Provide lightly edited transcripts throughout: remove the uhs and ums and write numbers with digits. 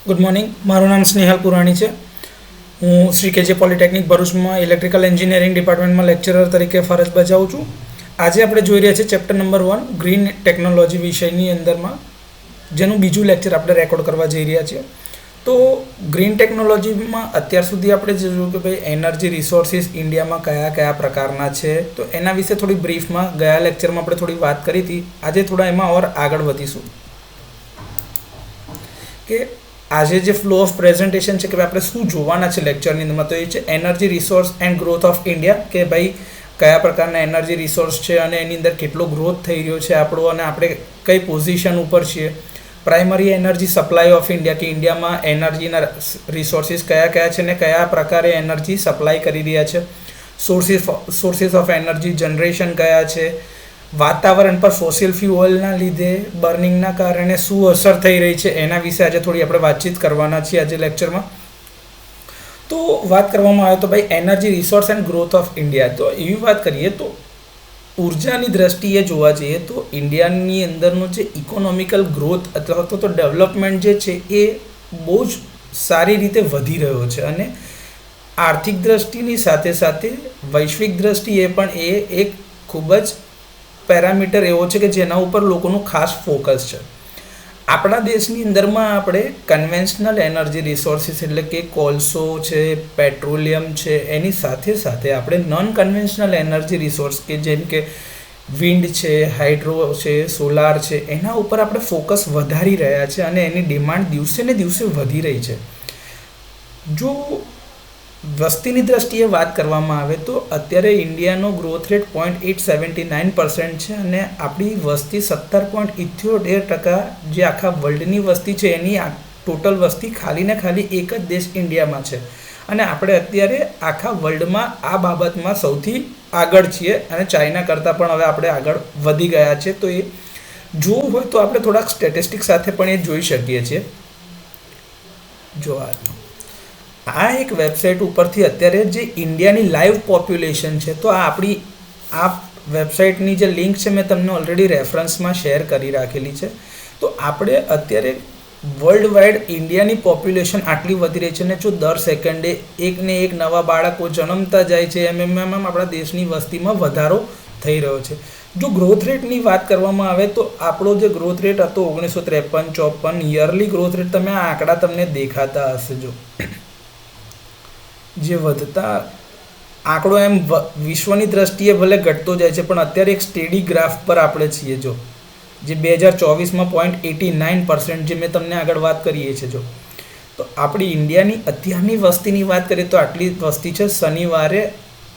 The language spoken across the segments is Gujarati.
Good morning. મારું નામ સ્નેહલ પુરાણી છે. હું શ્રી કેજે પોલિટેકનિક ભરૂચમાં ઇલેક્ટ્રિકલ એન્જિનિયરિંગ ડિપાર્ટમેન્ટમાં લેક્ચરર તરીકે ફરજ બજાવું છું. આજે આપણે જોઈ રહ્યા છીએ ચેપ્ટર નંબર 1 ગ્રીન ટેકનોલોજી વિષયની અંદરમાં, જેનું બીજું લેક્ચર આપણે રેકોર્ડ કરવા જઈ રહ્યા છીએ. તો ગ્રીન ટેકનોલોજીમાં અત્યાર સુધી આપણે જે જોયું કે ભાઈ એનર્જી રિસોર્સિસ ઇન્ડિયામાં કયા કયા પ્રકારના છે, તો એના વિશે થોડી બ્રીફમાં ગયા લેક્ચરમાં આપણે થોડી વાત કરી હતી. આજે થોડા એમાં ઓર આગળ વધીશું કે આજે જે ફ્લો ઓફ પ્રેઝન્ટેશન છે કે ભાઈ આપણે શું જોવાના છે લેક્ચરની અંદરમાં, તો એ છે energy resource and growth of India, કે ભાઈ કયા પ્રકારના એનર્જી રિસોર્સ છે અને એની અંદર કેટલો ગ્રોથ થઈ રહ્યો છે આપણો, અને આપણે કઈ પોઝિશન ઉપર છીએ. Primary energy supply of India, કે ઇન્ડિયામાં એનર્જીના રિસોર્સિસ કયા કયા છે ને કયા પ્રકારે એનર્જી સપ્લાય કરી રહ્યા છે. સોર્સિસ ઓફ એનર્જી જનરેશન કયા છે. વાતાવરણ પર ફોસિલ ફ્યુઅલના લીધે બર્નિંગના કારણે શું અસર થઈ રહી છે એના વિશે આજે થોડી આપણે વાતચીત કરવાના છીએ આજે લેક્ચરમાં. તો વાત કરવામાં આવે તો ભાઈ energy resource and growth of India, તો એવી વાત કરીએ તો ઉર્જાની દ્રષ્ટિએ જોવા જઈએ તો ઇન્ડિયાની અંદરનો જે ઇકોનોમિકલ ગ્રોથ અથવા તો ડેવલપમેન્ટ જે છે એ બહુ જ સારી રીતે વધી રહ્યો છે, અને આર્થિક દ્રષ્ટિની સાથે સાથે વૈશ્વિક દ્રષ્ટિએ પણ એ એક ખૂબ જ પેરામીટર એવો છે કે જેના ઉપર લોકોનું ખાસ ફોકસ છે. આપણા દેશની અંદરમાં આપણે કન્વેન્શનલ એનર્જી રિસોર્સિસ એટલે કે કોલસો છે, પેટ્રોલિયમ છે, એની સાથે સાથે આપણે નોન કન્વેન્શનલ એનર્જી રિસોર્સ કે જેમ કે વિન્ડ છે, હાઇડ્રો છે, સોલાર છે, એના ઉપર આપણે ફોકસ વધારી રહ્યા છે અને એની ડિમાન્ડ દિવસે ને દિવસે વધી રહી છે. જો વસ્તીની દ્રષ્ટિએ વાત કરવામાં આવે તો અત્યારે ઇન્ડિયાનો ગ્રોથ રેટ 0.879% છે અને આપણી વસ્તી 17.78%, જે આખા વર્લ્ડની વસ્તી છે એની ટોટલ વસ્તી ખાલી ને ખાલી એક જ દેશ ઇન્ડિયામાં છે, અને આપણે અત્યારે આખા વર્લ્ડમાં આ બાબતમાં સૌથી આગળ છીએ અને ચાઇના કરતાં પણ હવે આપણે આગળ વધી ગયા છે. તો એ જોવું હોય તો આપણે થોડાક સ્ટેટિસ્ટિક્સ સાથે પણ એ જોઈ શકીએ છીએ. જો આ એક વેબસાઇટ ઉપરથી અત્યારે જે ઇન્ડિયાની લાઈવ પોપ્યુલેશન છે, તો આ વેબસાઇટની જે લિંક છે મેં તમને ઓલરેડી રેફરન્સમાં શેર કરી રાખેલી છે. તો આપણે અત્યારે વર્લ્ડ વાઇડ ઇન્ડિયાની પોપ્યુલેશન આટલી વધી રહી છે ને જો દર સેકન્ડે એકને એક નવા બાળકો જન્મતા જાય છે એમ આપણા દેશની વસ્તીમાં વધારો થઈ રહ્યો છે. જો ગ્રોથ રેટની વાત કરવામાં આવે તો આપણો જે ગ્રોથ રેટ હતો 1953-54 યરલી ગ્રોથ રેટ, તમે આ આંકડા તમને દેખાતા હશે, જો જે વધતા આંકડો એમ વિશ્વની દ્રષ્ટિએ ભલે ઘટતો જાય છે પણ અત્યારે એક સ્ટેડી ગ્રાફ પર આપણે છીએ. જો જે 2024માં 0.89% જે મેં તમને આગળ વાત કરીએ છીએ, જો તો આપણી ઇન્ડિયાની અત્યારની વસ્તીની વાત કરીએ તો આટલી વસ્તી છે. શનિવારે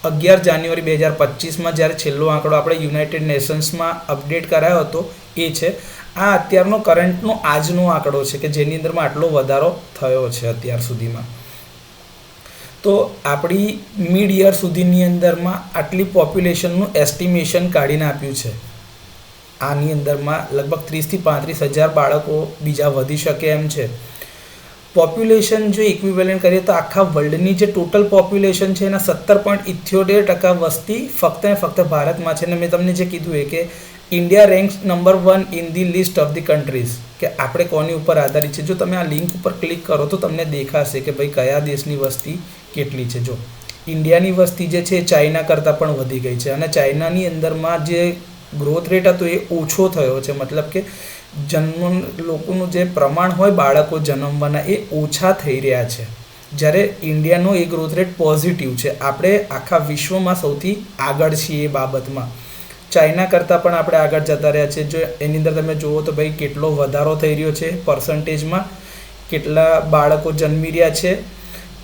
11 જાન્યુઆરી 2025માં જ્યારે છેલ્લો આંકડો આપણે યુનાઇટેડ નેશન્સમાં અપડેટ કરાયો હતો એ છે. આ અત્યારનો કરંટનો આજનો આંકડો છે કે જેની અંદરમાં આટલો વધારો થયો છે અત્યાર સુધીમાં. તો આપણી મિડ યર સુધીની અંદરમાં આટલી પોપ્યુલેશનનું એસ્ટિમેશન કાઢીને આપ્યું છે. આની અંદરમાં લગભગ 30,000 થી 35,000 બાળકો બીજા વધી શકે એમ છે. પોપ્યુલેશન જો ઇક્વિવેલન્ટ કરીએ તો આખા વર્લ્ડની જે ટોટલ પોપ્યુલેશન છે એના 17.78% વસ્તી ફક્ત ને ફક્ત ભારતમાં છે. અને મેં તમને જે કીધું એ કે India ranks number 1 in the list of the countries, કે આપણે કોની ઉપર આધારિત છે. જો તમે આ લિંક ઉપર ક્લિક કરો તો તમને દેખાશે કે ભાઈ કયા દેશની વસ્તી કેટલી છે. જો ઇન્ડિયાની વસ્તી જે છે એ ચાઇના કરતાં પણ વધી ગઈ છે, અને ચાઇનાની અંદરમાં જે ગ્રોથ રેટ હતો એ ઓછો થયો છે, મતલબ કે લોકોનું જે પ્રમાણ હોય બાળકો જન્મવાના એ ઓછા થઈ રહ્યા છે, જ્યારે ઇન્ડિયાનો એ ગ્રોથ રેટ પોઝિટિવ છે. આપણે આખા વિશ્વમાં સૌથી આગળ છીએ એ બાબતમાં. ચાઇના કરતાં પણ આપણે આગળ જતા રહ્યા છે. જો એની અંદર તમે જુઓ તો ભાઈ કેટલો વધારો થઈ રહ્યો છે પર્સન્ટેજમાં, કેટલા બાળકો જન્મી રહ્યા છે,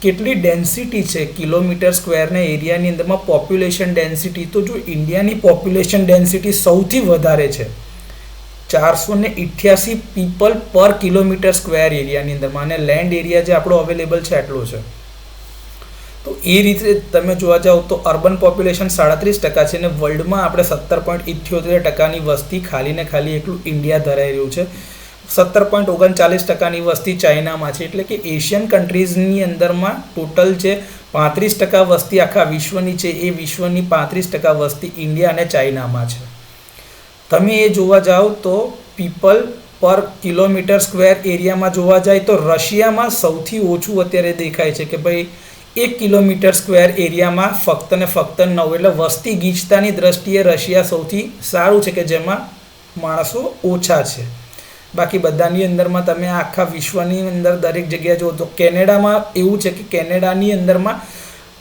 કેટલી ડેન્સિટી છે કિલોમીટર સ્ક્વેરના એરિયાની અંદરમાં પોપ્યુલેશન ડેન્સિટી. તો જો ઇન્ડિયાની પોપ્યુલેશન ડેન્સિટી સૌથી વધારે છે, 488 પીપલ પર કિલોમીટર સ્ક્વેર એરિયાની અંદરમાં, અને લેન્ડ એરિયા જે આપણો અવેલેબલ છે આટલો છે. તો એ રીતે તમે જોવા જાઓ તો અર્બન પોપ્યુલેશન 37% છે અને વર્લ્ડમાં આપણે 17.78%ની વસ્તી ખાલી ને ખાલી એકલું ઇન્ડિયા ધરાઈ રહ્યું છે. 17.39%ની વસ્તી ચાઇનામાં છે. એટલે કે એશિયન કન્ટ્રીઝની અંદરમાં ટોટલ જે 35% વસ્તી આખા વિશ્વની છે એ વિશ્વની 35% વસ્તી ઇન્ડિયા અને ચાઇનામાં છે. તમે એ જોવા જાઓ તો પીપલ પર કિલોમીટર સ્ક્વેર એરિયામાં જોવા જાય તો રશિયામાં સૌથી ઓછું અત્યારે દેખાય છે કે ભાઈ 1 કિલોમીટર સ્ક્વેર એરિયામાં ફક્ત ને ફક્ત 9, એટલે વસ્તી ગીચતાની દ્રષ્ટિએ રશિયા સૌથી સારું છે કે જેમાં માણસો ઓછા છે. બાકી બધાની અંદરમાં તમે આખા વિશ્વની અંદર દરેક જગ્યાએ જુઓ તો કેનેડામાં એવું છે કે કેનેડાની અંદરમાં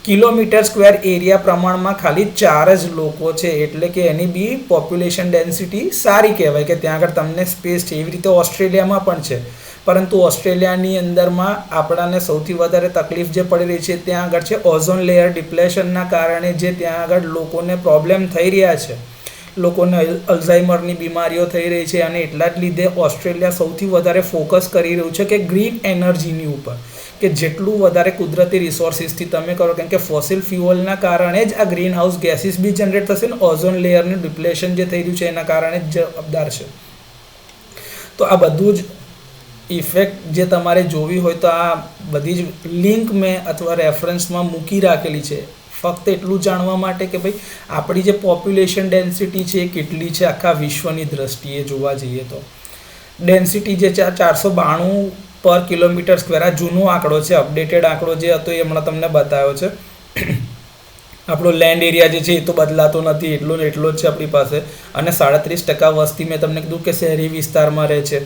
કિલોમીટર સ્ક્વેર એરિયા પ્રમાણમાં ખાલી 4 જ લોકો છે, એટલે કે એની બી પોપ્યુલેશન ડેન્સિટી સારી કહેવાય કે ત્યાં આગળ તમને સ્પેસ છે. એવી રીતે ઓસ્ટ્રેલિયામાં પણ છે, પરંતુ ઓસ્ટ્રેલિયાની અંદરમાં આપણાને સૌથી વધારે તકલીફ જે પડી રહી છે ત્યાં આગળ છે ઓઝોન લેયર ડિપ્લેશનના કારણે જે ત્યાં આગળ લોકોને પ્રોબ્લેમ થઈ રહ્યા છે, લોકોને અલ્ઝાઇમરની બીમારીઓ થઈ રહી છે, અને એટલા જ લીધે ઓસ્ટ્રેલિયા સૌથી વધારે ફોકસ કરી રહ્યું છે કે ગ્રીન એનર્જીની ઉપર, કે જેટલું વધારે કુદરતી રિસોર્સિસથી તમે કરો, કેમ કે ફોસિલ ફ્યુઅલના કારણે જ આ ગ્રીન હાઉસ ગેસીસ બી જનરેટ થશે ને ઓઝોન લેયરનું ડિપ્લેશન જે થઈ રહ્યું છે એના કારણે જ જવાબદાર છે. તો આ બધું જ ઇફેક્ટ જે તમારે જોવી હોય તો આ બધી જ લિંક મેં અથવા રેફરન્સમાં મૂકી રાખેલી છે, ફક્ત એટલું જાણવા માટે કે ભાઈ આપણી જે પોપ્યુલેશન ડેન્સિટી છે એ કેટલી છે આખા વિશ્વની દ્રષ્ટિએ જોવા જઈએ તો. ડેન્સિટી જે છે 492 પર કિલોમીટર સ્ક્વેર, આ જૂનો આંકડો છે, અપડેટેડ આંકડો જે હતો એ હમણાં તમને બતાવ્યો છે. આપણો લેન્ડ એરિયા જે છે એ તો બદલાતો નથી, એટલો ને એટલો જ છે આપણી પાસે, અને 37% વસ્તી મેં તમને કીધું કે શહેરી વિસ્તારમાં રહે છે.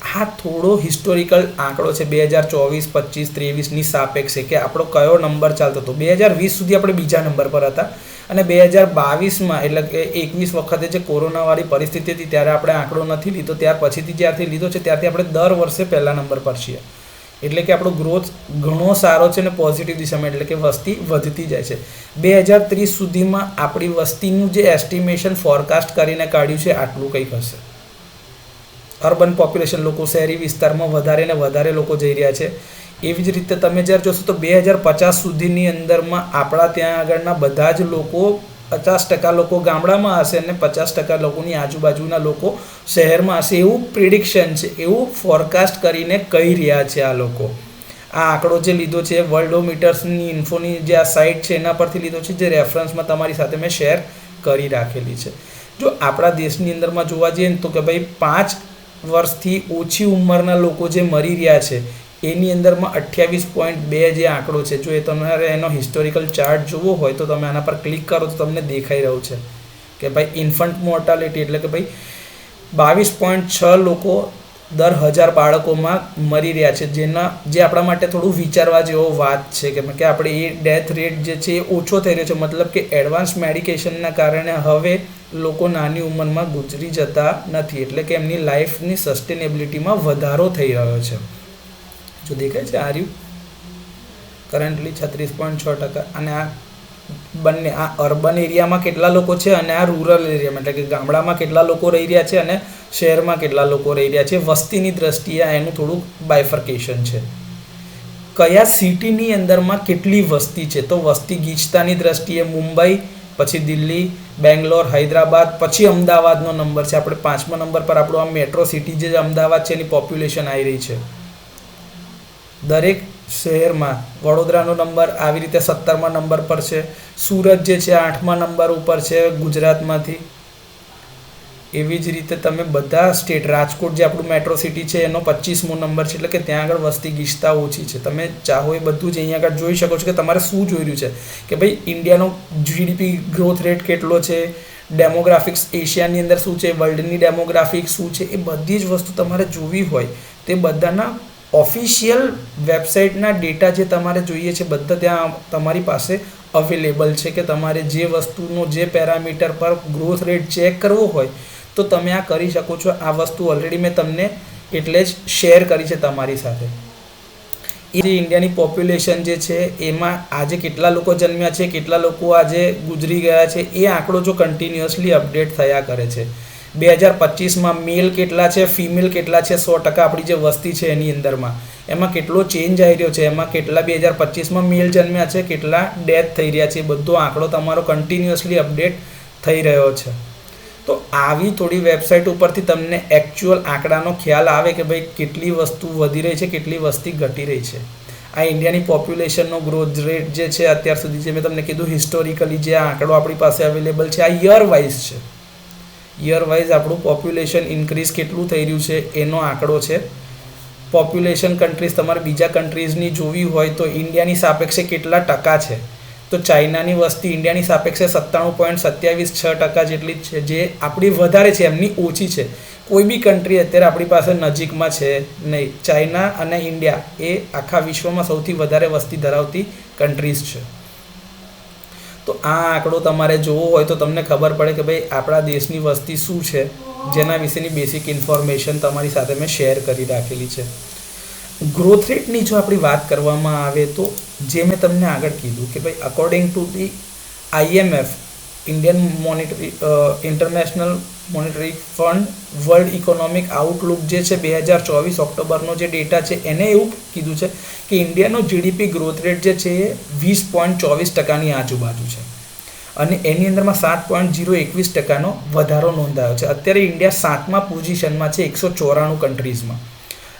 આ થોડો હિસ્ટોરિકલ આંકડો છે 2024, 25, 23ની સાપેક્ષે કે આપણો કયો નંબર ચાલતો હતો. 2020 સુધી આપણે બીજા નંબર પર હતા, અને 2022માં એટલે કે 21 વખતે જે કોરોનાવાળી પરિસ્થિતિ હતી ત્યારે આપણે આંકડો નથી લીધો, ત્યાર પછીથી જ્યારથી લીધો છે ત્યારથી આપણે દર વર્ષે પહેલા નંબર પર છીએ. એટલે કે આપણો ગ્રોથ ઘણો સારો છે ને પોઝિટિવ દિશામાં, એટલે કે વસ્તી વધતી જાય છે. 2030 સુધીમાં આપણી વસ્તીનું જે એસ્ટિમેશન ફોરકાસ્ટ કરીને કાઢ્યું છે આટલું કંઈક હશે. અર્બન પોપ્યુલેશન, લોકો શહેરી વિસ્તારમાં વધારે ને વધારે લોકો જઈ રહ્યા છે. એવી જ રીતે તમે જ્યારે જોશો તો 2050 સુધીની અંદરમાં આપણા ત્યાં આગળના બધા જ લોકો 50% લોકો ગામડામાં હશે અને 50% લોકોની આજુબાજુના લોકો શહેરમાં હશે, એવું પ્રિડિક્શન છે, એવું ફોરકાસ્ટ કરીને કહી રહ્યા છે આ લોકો. આ આંકડો જે લીધો છે વર્લ્ડોમીટર્સની ઇન્ફોની જે આ સાઇટ છે એના પરથી લીધો છે, જે રેફરન્સમાં તમારી સાથે મેં શેર કરી રાખેલી છે. જો આપણા દેશની અંદરમાં જોવા જઈએ ને તો કે ભાઈ 5 વર્ષથી ઓછી ઉંમરના લોકો જે મરી રહ્યા છે એની અંદરમાં 28.2 જે આંકડો છે. જો એ તમારે એનો હિસ્ટોરિકલ ચાર્ટ જોવો હોય તો તમે આના પર ક્લિક કરો તો તમને દેખાઈ રહ્યું છે કે ભાઈ ઇન્ફન્ટ મોર્ટાલિટી એટલે કે ભાઈ 22.6 લોકો દર 1000 બાળકોમાં મરી રહ્યા છે, જે આપણા માટે થોડું વિચારવા જેવો વાત છે કે આપણે એ ડેથ રેટ જે છે એ ઓછો થઈ રહ્યો છે. મતલબ કે એડવાન્સ મેડિકેશનના કારણે હવે લોકો નાની ઉંમરમાં ગુજરી જતા નથી, એટલે કે એમની લાઈફની સસ્ટેનેબિલિટીમાં વધારો થઈ રહ્યો છે. જો દેખાય છે આ રહ્યું કરન્ટલી 36.6%, અને આ બંને આ અર્બન એરિયામાં કેટલા લોકો છે અને આ રૂરલ એરિયામાં એટલે કે ગામડામાં કેટલા લોકો રહી રહ્યા છે અને શહેરમાં કેટલા લોકો રહી રહ્યા છે. વસ્તીની દ્રષ્ટિએ એનું થોડુંક બાયફર્કેશન છે. કયા સિટીની અંદરમાં કેટલી વસ્તી છે તો વસ્તી ગીચતાની દ્રષ્ટિએ મુંબઈ, પછી દિલ્હી, બેંગ્લોર, હૈદરાબાદ, પછી અમદાવાદનો નંબર છે. આપણે 5મા નંબર પર આપણું આ મેટ્રો સિટી જે અમદાવાદ છે એની પોપ્યુલેશન આવી રહી છે. દરેક શહેરમાં વડોદરાનો નંબર આવી રીતે 17મા નંબર પર છે. સુરત જે છે 8મા નંબર ઉપર છે ગુજરાતમાંથી. એવી જ રીતે તમે બધા સ્ટેટ, રાજકોટ જે આપણું મેટ્રો સિટી છે એનો 25મો નંબર છે, એટલે કે ત્યાં આગળ વસ્તી ગીચતા ઓછી છે. તમે ચાહો એ બધું જ અહીંયા આગળ જોઈ શકો છો કે તમારે શું જોઈ રહ્યું છે કે ભાઈ ઇન્ડિયાનો જીડીપી ગ્રોથ રેટ કેટલો છે, ડેમોગ્રાફિક્સ એશિયાની અંદર શું છે, વર્લ્ડની ડેમોગ્રાફિક્સ શું છે, એ બધી જ વસ્તુ તમારે જોવી હોય તે બધાના ઓફિશિયલ વેબસાઇટના ડેટા જે તમારે જોઈએ છે બધા ત્યાં તમારી પાસે અવેલેબલ છે, કે તમારે જે વસ્તુનો જે પેરામીટર પર ગ્રોથ રેટ ચેક કરવો હોય તો તમે આ કરી શકો છો. આ વસ્તુ ઓલરેડી મેં તમને એટલે જ શેર કરી છે તમારી સાથે. એ જે ઇન્ડિયાની પોપ્યુલેશન જે છે એમાં આજે કેટલા લોકો જન્મ્યા છે, કેટલા લોકો આજે ગુજરી ગયા છે, એ આંકડો જો કન્ટિન્યુઅસલી અપડેટ થયા કરે છે. 2025માં મેલ કેટલા છે, ફિમેલ કેટલા છે, 100% આપણી જે વસ્તી છે એની અંદરમાં એમાં કેટલો ચેન્જ આવી રહ્યો છે, એમાં કેટલા 2025માં મેલ જન્મ્યા છે, કેટલા ડેથ થઈ રહ્યા છે, એ બધો આંકડો તમારો કન્ટિન્યુઅસલી અપડેટ થઈ રહ્યો છે. તો આવી થોડી વેબસાઇટ ઉપરથી તમને એકચ્યુઅલ આંકડાનો ખ્યાલ આવે કે ભાઈ કેટલી વસ્તુ વધી રહી છે, કેટલી વસ્તી ઘટી રહી છે. આ ઇન્ડિયાની પોપ્યુલેશનનો ગ્રોથ રેટ જે છે અત્યાર સુધી જે મેં તમને કીધું હિસ્ટોરિકલી જે આંકડો આપણી પાસે અવેલેબલ છે આ યર વાઇઝ છે. યર વાઇઝ આપણું પોપ્યુલેશન ઇન્ક્રીઝ કેટલું થઈ રહ્યું છે એનો આંકડો છે. પોપ્યુલેશન કન્ટ્રીઝ તમારે બીજા કન્ટ્રીઝની જોવી હોય તો ઇન્ડિયાની સાપેક્ષે કેટલા ટકા છે, તો ચાઇનાની વસ્તી ઇન્ડિયાની સાપેક્ષે 97.2726% જેટલી જ છે, જે આપણી વધારે છે એમની ઓછી છે. કોઈ બી કન્ટ્રી અત્યારે આપણી પાસે નજીકમાં છે નહીં. ચાઇના અને ઇન્ડિયા એ આખા વિશ્વમાં સૌથી વધારે વસ્તી ધરાવતી કન્ટ્રીઝ છે. તો આ આંકડો તમારે જોવો હોય તો તમને ખબર પડે કે ભાઈ આપણા દેશની વસ્તી શું છે, જેના વિશેની બેસિક ઇન્ફોર્મેશન તમારી સાથે મેં શેર કરી રાખેલી છે. ગ્રોથ રેટની જો આપણી વાત કરવામાં આવે તો જે મેં તમને આગળ કીધું કે ભાઈ according to the IMF international monetary fund world economic Outlook જે છે 2024 ઓક્ટોબરનો જે ડેટા છે એને એવું કીધું છે કે ઇન્ડિયાનો GDP ગ્રોથ રેટ જે છે એ 20.24%ની આજુબાજુ છે અને એની અંદરમાં 7.021% વધારો નોંધાયો છે. અત્યારે ઇન્ડિયા 7મા પોઝિશનમાં છે 194 કન્ટ્રીઝમાં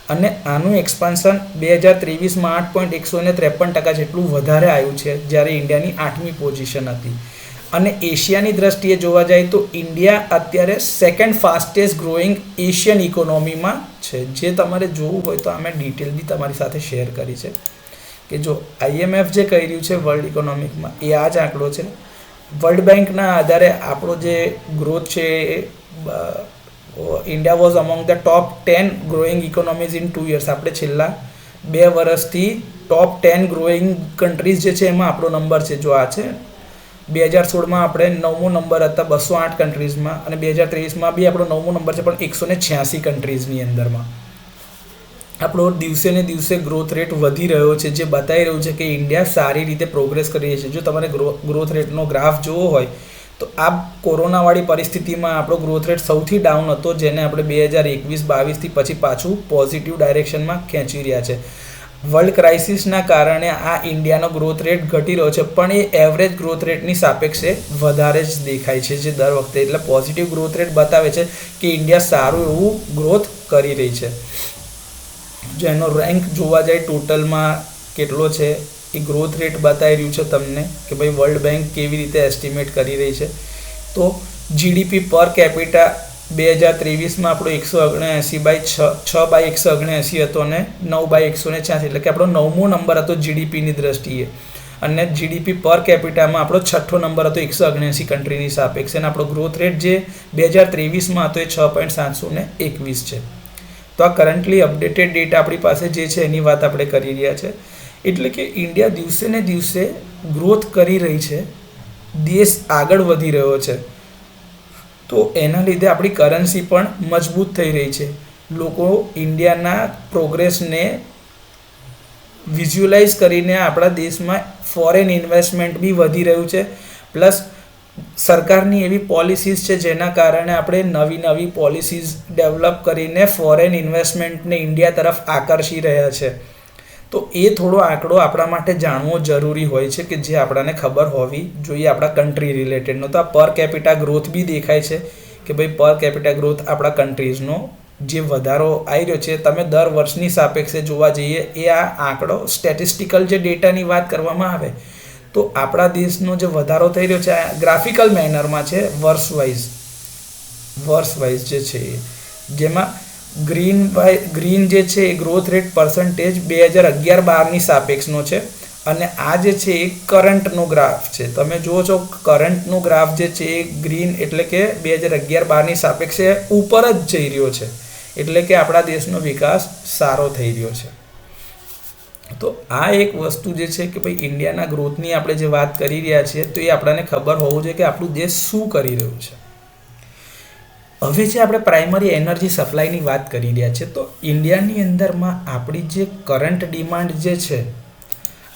અને આનું એક્સપાન્શન 2023માં 8.153% જેટલું વધારે આવ્યું છે, જ્યારે ઇન્ડિયાની 8મી પોઝિશન હતી. અને એશિયાની દ્રષ્ટિએ જોવા જાય તો ઇન્ડિયા અત્યારે સેકન્ડ ફાસ્ટેસ્ટ ગ્રોઈંગ એશિયન ઇકોનોમીમાં છે. જે તમારે જોવું હોય તો અમે ડિટેલ બી તમારી સાથે શેર કરી છે કે જો IMF જે કહી રહ્યું છે વર્લ્ડ ઇકોનોમિકમાં એ આ જ આંકડો છે. વર્લ્ડ બેંકના આધારે આપણો જે ગ્રોથ છે India was among the top 10 growing economies in 2 years. આપણે છેલ્લા 2 વર્ષથી ટોપ 10 ગ્રોઈંગ કન્ટ્રીઝ જે છે એમાં આપણો નંબર છે. જો આ છે 2016માં આપણે 9મો નંબર હતા 208 કન્ટ્રીઝમાં અને 2023માં બી આપણો 9મો નંબર છે, પણ 186 કન્ટ્રીઝની અંદરમાં આપણો દિવસે ને દિવસે ગ્રોથ રેટ વધી રહ્યો છે, જે બતાવી રહ્યું છે કે ઇન્ડિયા સારી રીતે પ્રોગ્રેસ કરી રહી છે. જો તમારે ગ્રોથ રેટનો ગ્રાફ જોવો હોય તો આ કોરોનાવાળી પરિસ્થિતિમાં આપણો ગ્રોથ રેટ સૌથી ડાઉન હતો, જેને આપણે 2021-22થી પછી પાછું પોઝિટિવ ડાયરેક્શનમાં ખેંચી રહ્યા છે. વર્લ્ડ ક્રાઇસિસના કારણે આ ઇન્ડિયાનો ગ્રોથ રેટ ઘટી રહ્યો છે, પણ એ એવરેજ ગ્રોથ રેટની સાપેક્ષે વધારે જ દેખાય છે જે દર વખતે. એટલે પોઝિટિવ ગ્રોથ રેટ બતાવે છે કે ઇન્ડિયા સારું એવું ગ્રોથ કરી રહી છે. જો એનો રેન્ક જોવા જાય ટોટલમાં કેટલો છે એ ગ્રોથ રેટ બતાવી રહ્યું છે તમને કે ભાઈ વર્લ્ડ બેંક કેવી રીતે એસ્ટિમેટ કરી રહી છે. તો GDP પર કેપિટા 2023માં આપણો 179/6/179 હતો અને 9/186, એટલે કે આપણો 9મો નંબર હતો GDPની દ્રષ્ટિએ. અને GDP પર કેપિટામાં આપણો 6થો નંબર હતો 179 કન્ટ્રીની સાપેક્ષે અને આપણો ગ્રોથ રેટ જે 2023માં હતો એ 6.721 છે. તો આ કરન્ટલી અપડેટેડ ડેટા આપણી પાસે જે છે એની વાત આપણે કરી રહ્યા છે. એટલે કે ઇન્ડિયા દિવસે ને દિવસે ગ્રોથ કરી રહી છે, દેશ આગળ વધી રહ્યો છે. તો એના લીધે આપણી કરન્સી પણ મજબૂત થઈ રહી છે. લોકો ઇન્ડિયાના પ્રોગ્રેસને વિઝ્યુઅલાઇઝ કરીને આપણા દેશમાં ફોરેન ઇન્વેસ્ટમેન્ટ બી વધી રહ્યું છે. પ્લસ સરકારની એવી પોલિસીઝ છે જેના કારણે આપણે નવી નવી પોલિસીઝ ડેવલપ કરીને ફોરેન ઇન્વેસ્ટમેન્ટને ઇન્ડિયા તરફ આકર્ષી રહ્યા છે. તો એ થોડો આંકડો આપણા માટે જાણવો જરૂરી હોય છે કે જે આપણાને ખબર હોવી જોઈએ આપણા કન્ટ્રી રિલેટેડનો. તો આ પર કેપિટા ગ્રોથ બી દેખાય છે કે ભાઈ પર કેપિટા ગ્રોથ આપણા કન્ટ્રીઝનો જે વધારો આવી રહ્યો છે, તમે દર વર્ષની સાપેક્ષે જોવા જઈએ એ આ આંકડો સ્ટેટિસ્ટિકલ જે ડેટાની વાત કરવામાં આવે તો આપણા દેશનો જે વધારો થઈ રહ્યો છે આ ગ્રાફિકલ મેનરમાં છે, વર્ષ વાઇઝ જે છે જેમાં ગ્રીન જે છે એ ગ્રોથ રેટ પર્સન્ટેજ 2011-12ની સાપેક્ષનો છે અને આ જે છે એ કરંટનો ગ્રાફ છે. તમે જુઓ છો કરંટનો ગ્રાફ જે છે એ ગ્રીન એટલે કે 2011-12ની સાપેક્ષે ઉપર જ જઈ રહ્યો છે, એટલે કે આપણા દેશનો વિકાસ સારો થઈ રહ્યો છે. તો આ એક વસ્તુ જે છે કે ભાઈ ઇન્ડિયાના ગ્રોથની આપણે જે વાત કરી રહ્યા છીએ તો એ આપણને ખબર હોવું જોઈએ કે આપણું દેશ શું કરી રહ્યું છે. હવે જે આપણે પ્રાઇમરી એનર્જી સપ્લાયની વાત કરી રહ્યા છીએ તો ઇન્ડિયાની અંદરમાં આપણી જે કરંટ ડિમાન્ડ જે છે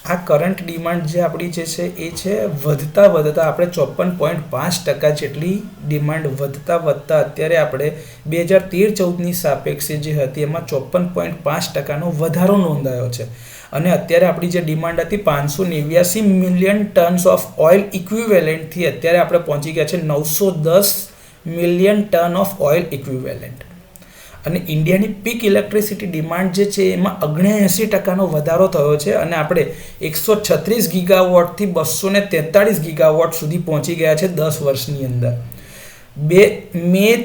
આ કરંટ ડિમાન્ડ જે આપણી જે છે એ છે વધતા આપણે 54.5% જેટલી ડિમાન્ડ વધતા અત્યારે આપણે 2013-14ની સાપેક્ષે જે હતી એમાં 54.5%નો વધારો નોંધાયો છે. અને અત્યારે આપણી જે ડિમાન્ડ હતી 589 મિલિયન ટન્સ ઓફ ઓઇલ ઇક્વિવેલન્ટથી અત્યારે આપણે પહોંચી ગયા છે 910 million ton of oil equivalent. અને ઇન્ડિયાની પીક ઇલેક્ટ્રિસિટી ડિમાન્ડ જે છે એમાં 79% વધારો થયો છે અને આપણે 136 ગીગાવોટથી 243 ગીગાવોટ સુધી પહોંચી ગયા છે 10 વર્ષની અંદર. મે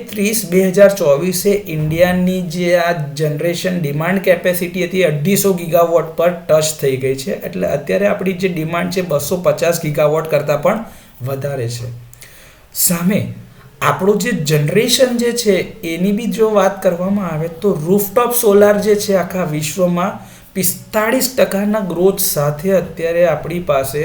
30, 2024 ઇન્ડિયાની જે આ જનરેશન ડિમાન્ડ કેપેસિટી હતી 250 ગીગાવોટ પર ટચ થઈ ગઈ છે. એટલે અત્યારે આપણી જે ડિમાન્ડ છે 250 ગીગાવોટ કરતાં પણ વધારે છે. સામે આપણું જે જનરેશન જે છે એની બી જો વાત કરવામાં આવે તો રૂફટોપ સોલાર જે છે આખા વિશ્વમાં 45% ગ્રોથ સાથે અત્યારે આપણી પાસે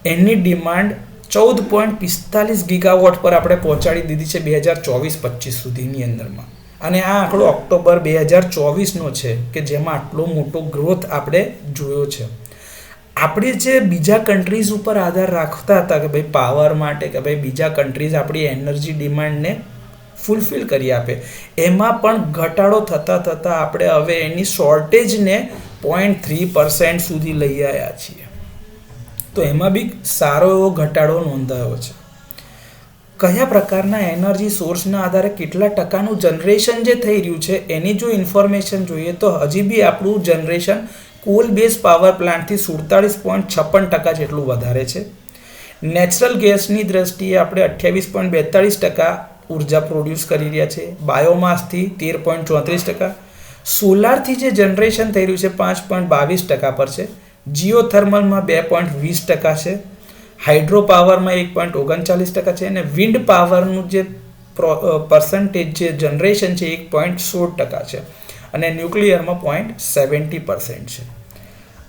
એની ડિમાન્ડ 14.45 ગીગાવોટ પર આપણે પહોંચાડી દીધી છે 2024-25 સુધીની અંદરમાં. અને આ આંકડો ઓક્ટોબર 2024નો છે કે જેમાં આટલો મોટો ગ્રોથ આપણે જોયો છે. આપણે જે બીજા કન્ટ્રીઝ ઉપર આધાર રાખતા હતા કે ભાઈ પાવર માટે કે ભાઈ બીજા કન્ટ્રીઝ આપણી એનર્જી ડિમાન્ડને ફૂલફિલ કરી આપે, એમાં પણ ઘટાડો થતાં થતાં આપણે હવે એની શોર્ટેજને 0.3% સુધી લઈ આવ્યા છીએ. તો એમાં બી સારો એવો ઘટાડો નોંધાયો છે. કયા પ્રકારના એનર્જી સોર્સના આધારે કેટલા ટકાનું જનરેશન જે થઈ રહ્યું છે એની જો ઇન્ફોર્મેશન જોઈએ તો હજી બી આપણું જનરેશન કોલ બેઝ પાવર પ્લાન્ટથી 47.56% જેટલું વધારે છે. નેચરલ ગેસની દ્રષ્ટિએ આપણે 28.42% ઉર્જા પ્રોડ્યુસ કરી રહ્યા છે. બાયોમાસથી 13.34%, સોલારથી જે જનરેશન થઈ રહ્યું છે 5.22% પર છે. જીઓથર્મલમાં 2.20% છે. હાઇડ્રો પાવરમાં 1.39% છે. અને વિન્ડ પાવરનું જે પર્સન્ટેજ જે જનરેશન છે 1.16% છે. અને ન્યુક્લિયરમાં 0.70% છે.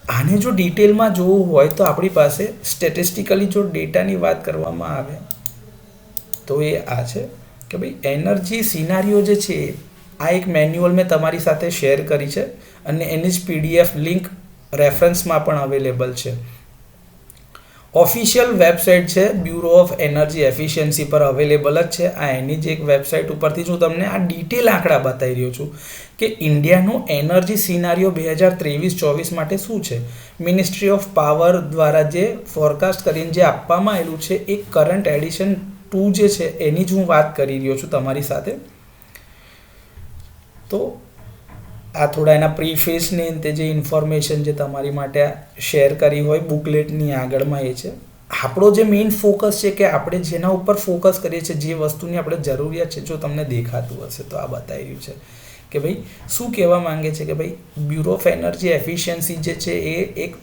આને જો ડિટેલમાં જોવું હોય તો આપણી પાસે સ્ટેટિસ્ટિકલી જો ડેટાની વાત કરવામાં આવે તો એ આ છે કે ભાઈ એનર્જી સિનારીઓ જે છે આ એક મેન્યુઅલ મેં તમારી સાથે શેર કરી છે અને એની જ PDF લિંક રેફરન્સમાં પણ અવેલેબલ છે. ઓફિશિયલ વેબસાઇટ છે બ્યુરો ઓફ એનર્જી એફિશિયન્સી પર અવેલેબલ જ છે. આ એની જ એક વેબસાઇટ ઉપરથી હું તમને આ ડિટેલ આંકડા બતાવી રહ્યો છું કે ઇન્ડિયાનું એનર્જી સિનારીઓ 2023-24 માટે શું છે. મિનિસ્ટ્રી ઓફ પાવર દ્વારા જે ફોરકાસ્ટ કરીને જે આપવામાં આવેલું છે એ કરંટ એડિશન 2 જે છે એની જ હું વાત કરી રહ્યો છું તમારી સાથે. તો આ થોડા એના પ્રીફેસની અંતે જે ઇન્ફોર્મેશન જે તમારી માટે શેર કરી હોય બુકલેટની આગળમાં એ છે. આપણો જે મેઇન ફોકસ છે કે આપણે જેના ઉપર ફોકસ કરીએ છીએ, જે વસ્તુની આપણે જરૂરિયાત છે, જો તમને દેખાતું હશે તો આ બતાવી રહ્યું છે કે ભાઈ શું કહેવા માંગે છે કે ભાઈ બ્યુરો ઓફ એનર્જી એફિશિયન્સી જે છે એ એક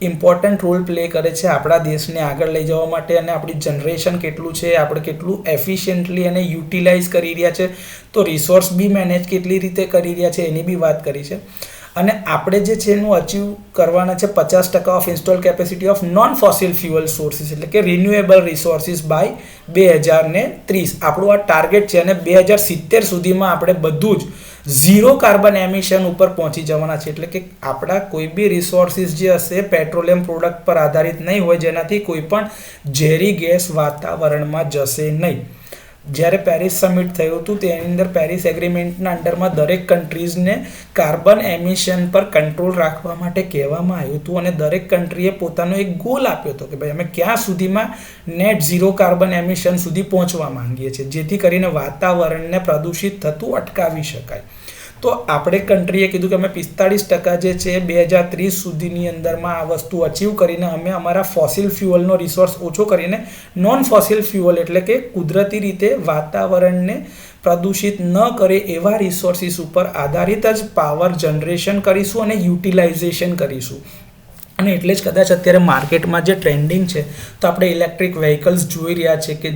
ઇમ્પોર્ટન્ટ રોલ પ્લે કરે છે આપણા દેશને આગળ લઈ જવા માટે. અને આપણી જનરેશન કેટલું છે, આપણે કેટલું એફિશિયન્ટલી એને યુટિલાઇઝ કરી રહ્યા છે, તો રિસોર્સ બી મેનેજ કેટલી રીતે કરી રહ્યા છે એની બી વાત કરી છે. અને આપણે જે છે એનું અચીવ કરવાના છે 50% of install capacity of non fossil fuel sources એટલે કે રિન્યુએબલ રિસોર્સિસ બાય 2030. આપણું આ ટાર્ગેટ છે અને 2070 સુધીમાં આપણે બધું જ 0 કાર્બન એમિશન ઉપર પહોંચી જવાના છે. એટલે કે આપણા કોઈ બી રિસોર્સિસ જે હશે પેટ્રોલિયમ પ્રોડક્ટ પર આધારિત નહીં હોય, જેનાથી કોઈ પણ ઝેરી ગેસ વાતાવરણમાં જશે નહીં. જ્યારે પેરિસ સમિટ થયું હતું તેની અંદર પેરિસ એગ્રીમેન્ટના અંડરમાં દરેક કન્ટ્રીઝને કાર્બન એમિશન પર કંટ્રોલ રાખવા માટે કહેવામાં આવ્યું હતું અને દરેક કન્ટ્રીએ પોતાનો એક ગોલ આપ્યો હતો કે ભાઈ અમે ક્યાં સુધીમાં નેટ 0 કાર્બન એમિશન સુધી પહોંચવા માંગીએ છીએ, જેથી કરીને વાતાવરણને પ્રદૂષિત થતું અટકાવી શકાય. તો આપણે કન્ટ્રીએ કીધું કે અમે 45% જે છે 2030 સુધીની અંદરમાં આ વસ્તુ અચીવ કરીને અમે અમારા ફોસિલ ફ્યુઅલનો રિસોર્સ ઓછો કરીને નોન ફોસિલ ફ્યુઅલ એટલે કે કુદરતી રીતે વાતાવરણને પ્રદૂષિત ન કરે એવા રિસોર્સિસ ઉપર આધારિત જ પાવર જનરેશન કરીશું અને યુટિલાઇઝેશન કરીશું. અને એટલે જ કદાચ અત્યારે માર્કેટમાં જે ટ્રેન્ડિંગ છે તો આપણે ઇલેક્ટ્રિક વ્હીકલ્સ જોઈ રહ્યા છે કે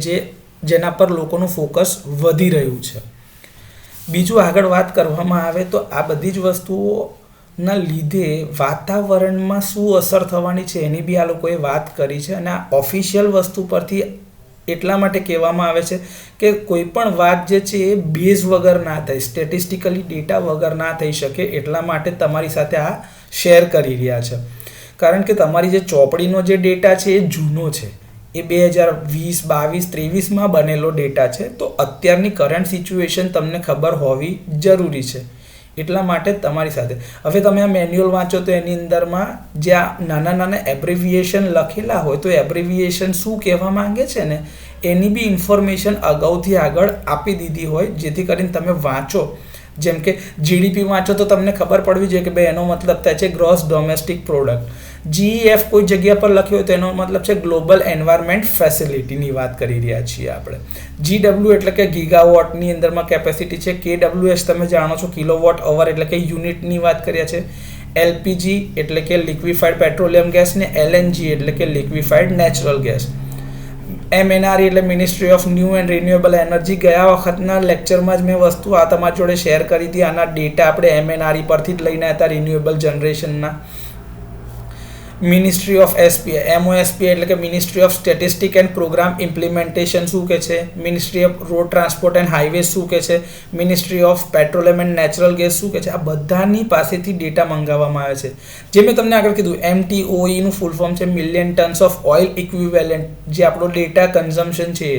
જેના પર લોકોનું ફોકસ વધી રહ્યું છે. બીજું આગળ વાત કરવામાં આવે તો આ બધી જ વસ્તુઓના લીધે વાતાવરણમાં શું અસર થવાની છે એની બી આ લોકોએ વાત કરી છે. અને આ ઓફિશિયલ વસ્તુ પરથી એટલા માટે કહેવામાં આવે છે કે કોઈ પણ વાત જે છે એ બેઝ વગર ના થાય, સ્ટેટિસ્ટિકલી ડેટા વગર ના થઈ શકે, એટલા માટે તમારી સાથે આ શેર કરી રહ્યા છે. કારણ કે તમારી જે ચોપડીનો જે ડેટા છે એ જૂનો છે, એ 2020, 22, 23માં બનેલો ડેટા છે. તો અત્યારની કરંટ સિચ્યુએશન તમને ખબર હોવી જરૂરી છે, એટલા માટે તમારી સાથે. હવે તમે આ મેન્યુઅલ વાંચો તો એની અંદરમાં જે આ નાના નાના એબ્રિવિએશન લખેલા હોય તો એબ્રિવિએશન શું કહેવા માંગે છે ને એની બી ઇન્ફોર્મેશન અગાઉથી આગળ આપી દીધી હોય, જેથી કરીને તમે વાંચો જેમ કે જીડીપી વાંચો તો તમને ખબર પડવી જોઈએ કે ભાઈ એનો મતલબ થાય છે ગ્રોસ ડોમેસ્ટિક પ્રોડક્ટ. GEF કોઈ જગ્યા પર લખ્યો હોય તો એનો મતલબ છે ગ્લોબલ એન્વાયરમેન્ટ ફેસિલિટીની વાત કરી રહ્યા છીએ આપણે. GW એટલે કે ગીગાવોટની અંદરમાં કેપેસિટી છે. KWH તમે જાણો છો કિલોવોટ અવર એટલે કે યુનિટની વાત કર્યા છે. LPG એટલે કે લિક્વિફાઈડ પેટ્રોલિયમ ગેસ ને LNG એટલે કે લિક્વિફાઈડ નેચરલ ગેસ. MNRE એટલે ministry of new and renewable energy. ગયા વખતના લેક્ચરમાં જ મેં વસ્તુ આ તમારી જોડે શેર કરી હતી. આના ડેટા આપણે MNRE પરથી જ લઈને હતા રિન્યુએબલ જનરેશનના. મિનિસ્ટ્રી ઓફ SPI MOSPI એટલે કે ministry of statistic and programme implementation શું કહે છે. Ministry of road transport and highway શું કહે છે. Ministry of petroleum and natural gas શું કહે છે. આ બધાની પાસેથી ડેટા મંગાવવામાં આવે છે. જે મેં તમને આગળ કીધું MTOE નું ફૂલ ફોર્મ છે million tons of oil equivalent. જે આપણો ડેટા કન્ઝમ્પશન છે.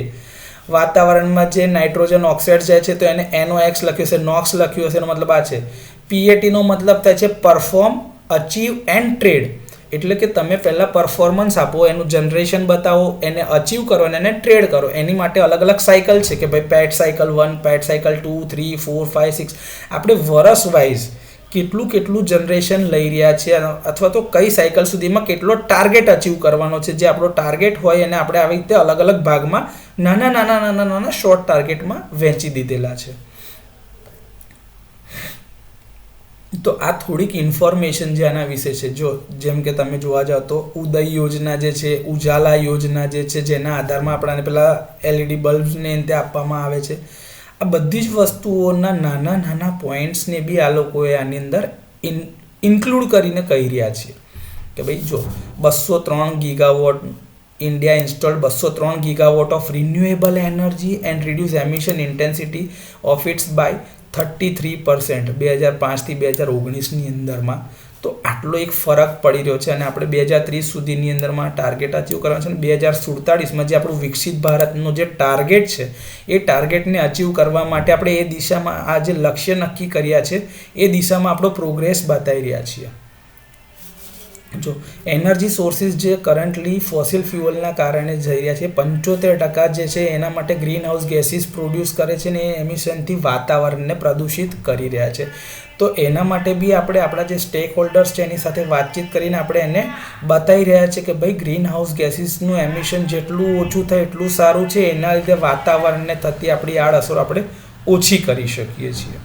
વાતાવરણમાં જે નાઇટ્રોજન ઓક્સાઇડ જાય છે તો એને NOx લખ્યું છે, NOx લખ્યું હશે, એનો મતલબ આ છે. PAT નો મતલબ થાય છે પરફોર્મ, અચીવ એન્ડ ટ્રેડ. એટલે કે તમે પહેલાં પરફોર્મન્સ આપો, એનું જનરેશન બતાવો, એને અચીવ કરો અને એને ટ્રેડ કરો. એની માટે અલગ અલગ સાયકલ છે કે ભાઈ પેટ સાયકલ 1, પેટ સાયકલ 2, 3, 4, 5, 6. આપણે વર્ષ વાઇઝ કેટલું જનરેશન લઈ રહ્યા છીએ અથવા તો કઈ સાયકલ સુધીમાં કેટલો ટાર્ગેટ અચીવ કરવાનો છે. જે આપણો ટાર્ગેટ હોય એને આપણે આવી રીતે અલગ અલગ ભાગમાં નાના શોર્ટ ટાર્ગેટમાં વહેંચી દીધેલા છે. તો આ થોડીક ઇન્ફોર્મેશન જે આના વિશે છે. જો જેમ કે તમે જોવા જાઓ તો ઉદય યોજના જે છે, ઉજાલા યોજના જે છે, જેના આધારમાં આપણાને પેલા LED બલ્બ્સને અંતે આપવામાં આવે છે. આ બધી જ વસ્તુઓના નાના પોઈન્ટ્સને બી આ લોકોએ આની અંદર ઇન્ક્લુડ કરીને કહી રહ્યા છે કે ભાઈ જો 203 gigawatt India installed 203 gigawatt of renewable energy and reduce emission intensity of its by 33% 2005 થી 2019ની અંદરમાં. તો આટલો એક ફરક પડી રહ્યો છે અને આપણે 2030 સુધીની અંદરમાં ટાર્ગેટ અચીવ કરવાનો છે. અને 2047માં જે આપણું વિકસિત ભારતનો જે ટાર્ગેટ છે એ ટાર્ગેટને અચીવ કરવા માટે આપણે એ દિશામાં આ જે લક્ષ્ય નક્કી કર્યા છે એ દિશામાં આપણો પ્રોગ્રેસ બતાવી રહ્યા છીએ. જો એનર્જી સોર્સિસ જે કરન્ટલી ફોસિલ ફ્યુઅલના કારણે જઈ રહ્યા છે 75% જે છે એના માટે ગ્રીન હાઉસ ગેસીસ પ્રોડ્યુસ કરે છે ને એ એમિશનથી વાતાવરણને પ્રદૂષિત કરી રહ્યા છે. તો એના માટે બી આપણે આપણા જે સ્ટેક હોલ્ડર્સ છે એની સાથે વાતચીત કરીને આપણે એને બતાવી રહ્યા છે કે ભાઈ ગ્રીન હાઉસ ગેસીસનું એમિશન જેટલું ઓછું થાય એટલું સારું છે. એના લીધે વાતાવરણને થતી આપણી આડઅસરો આપણે ઓછી કરી શકીએ છીએ.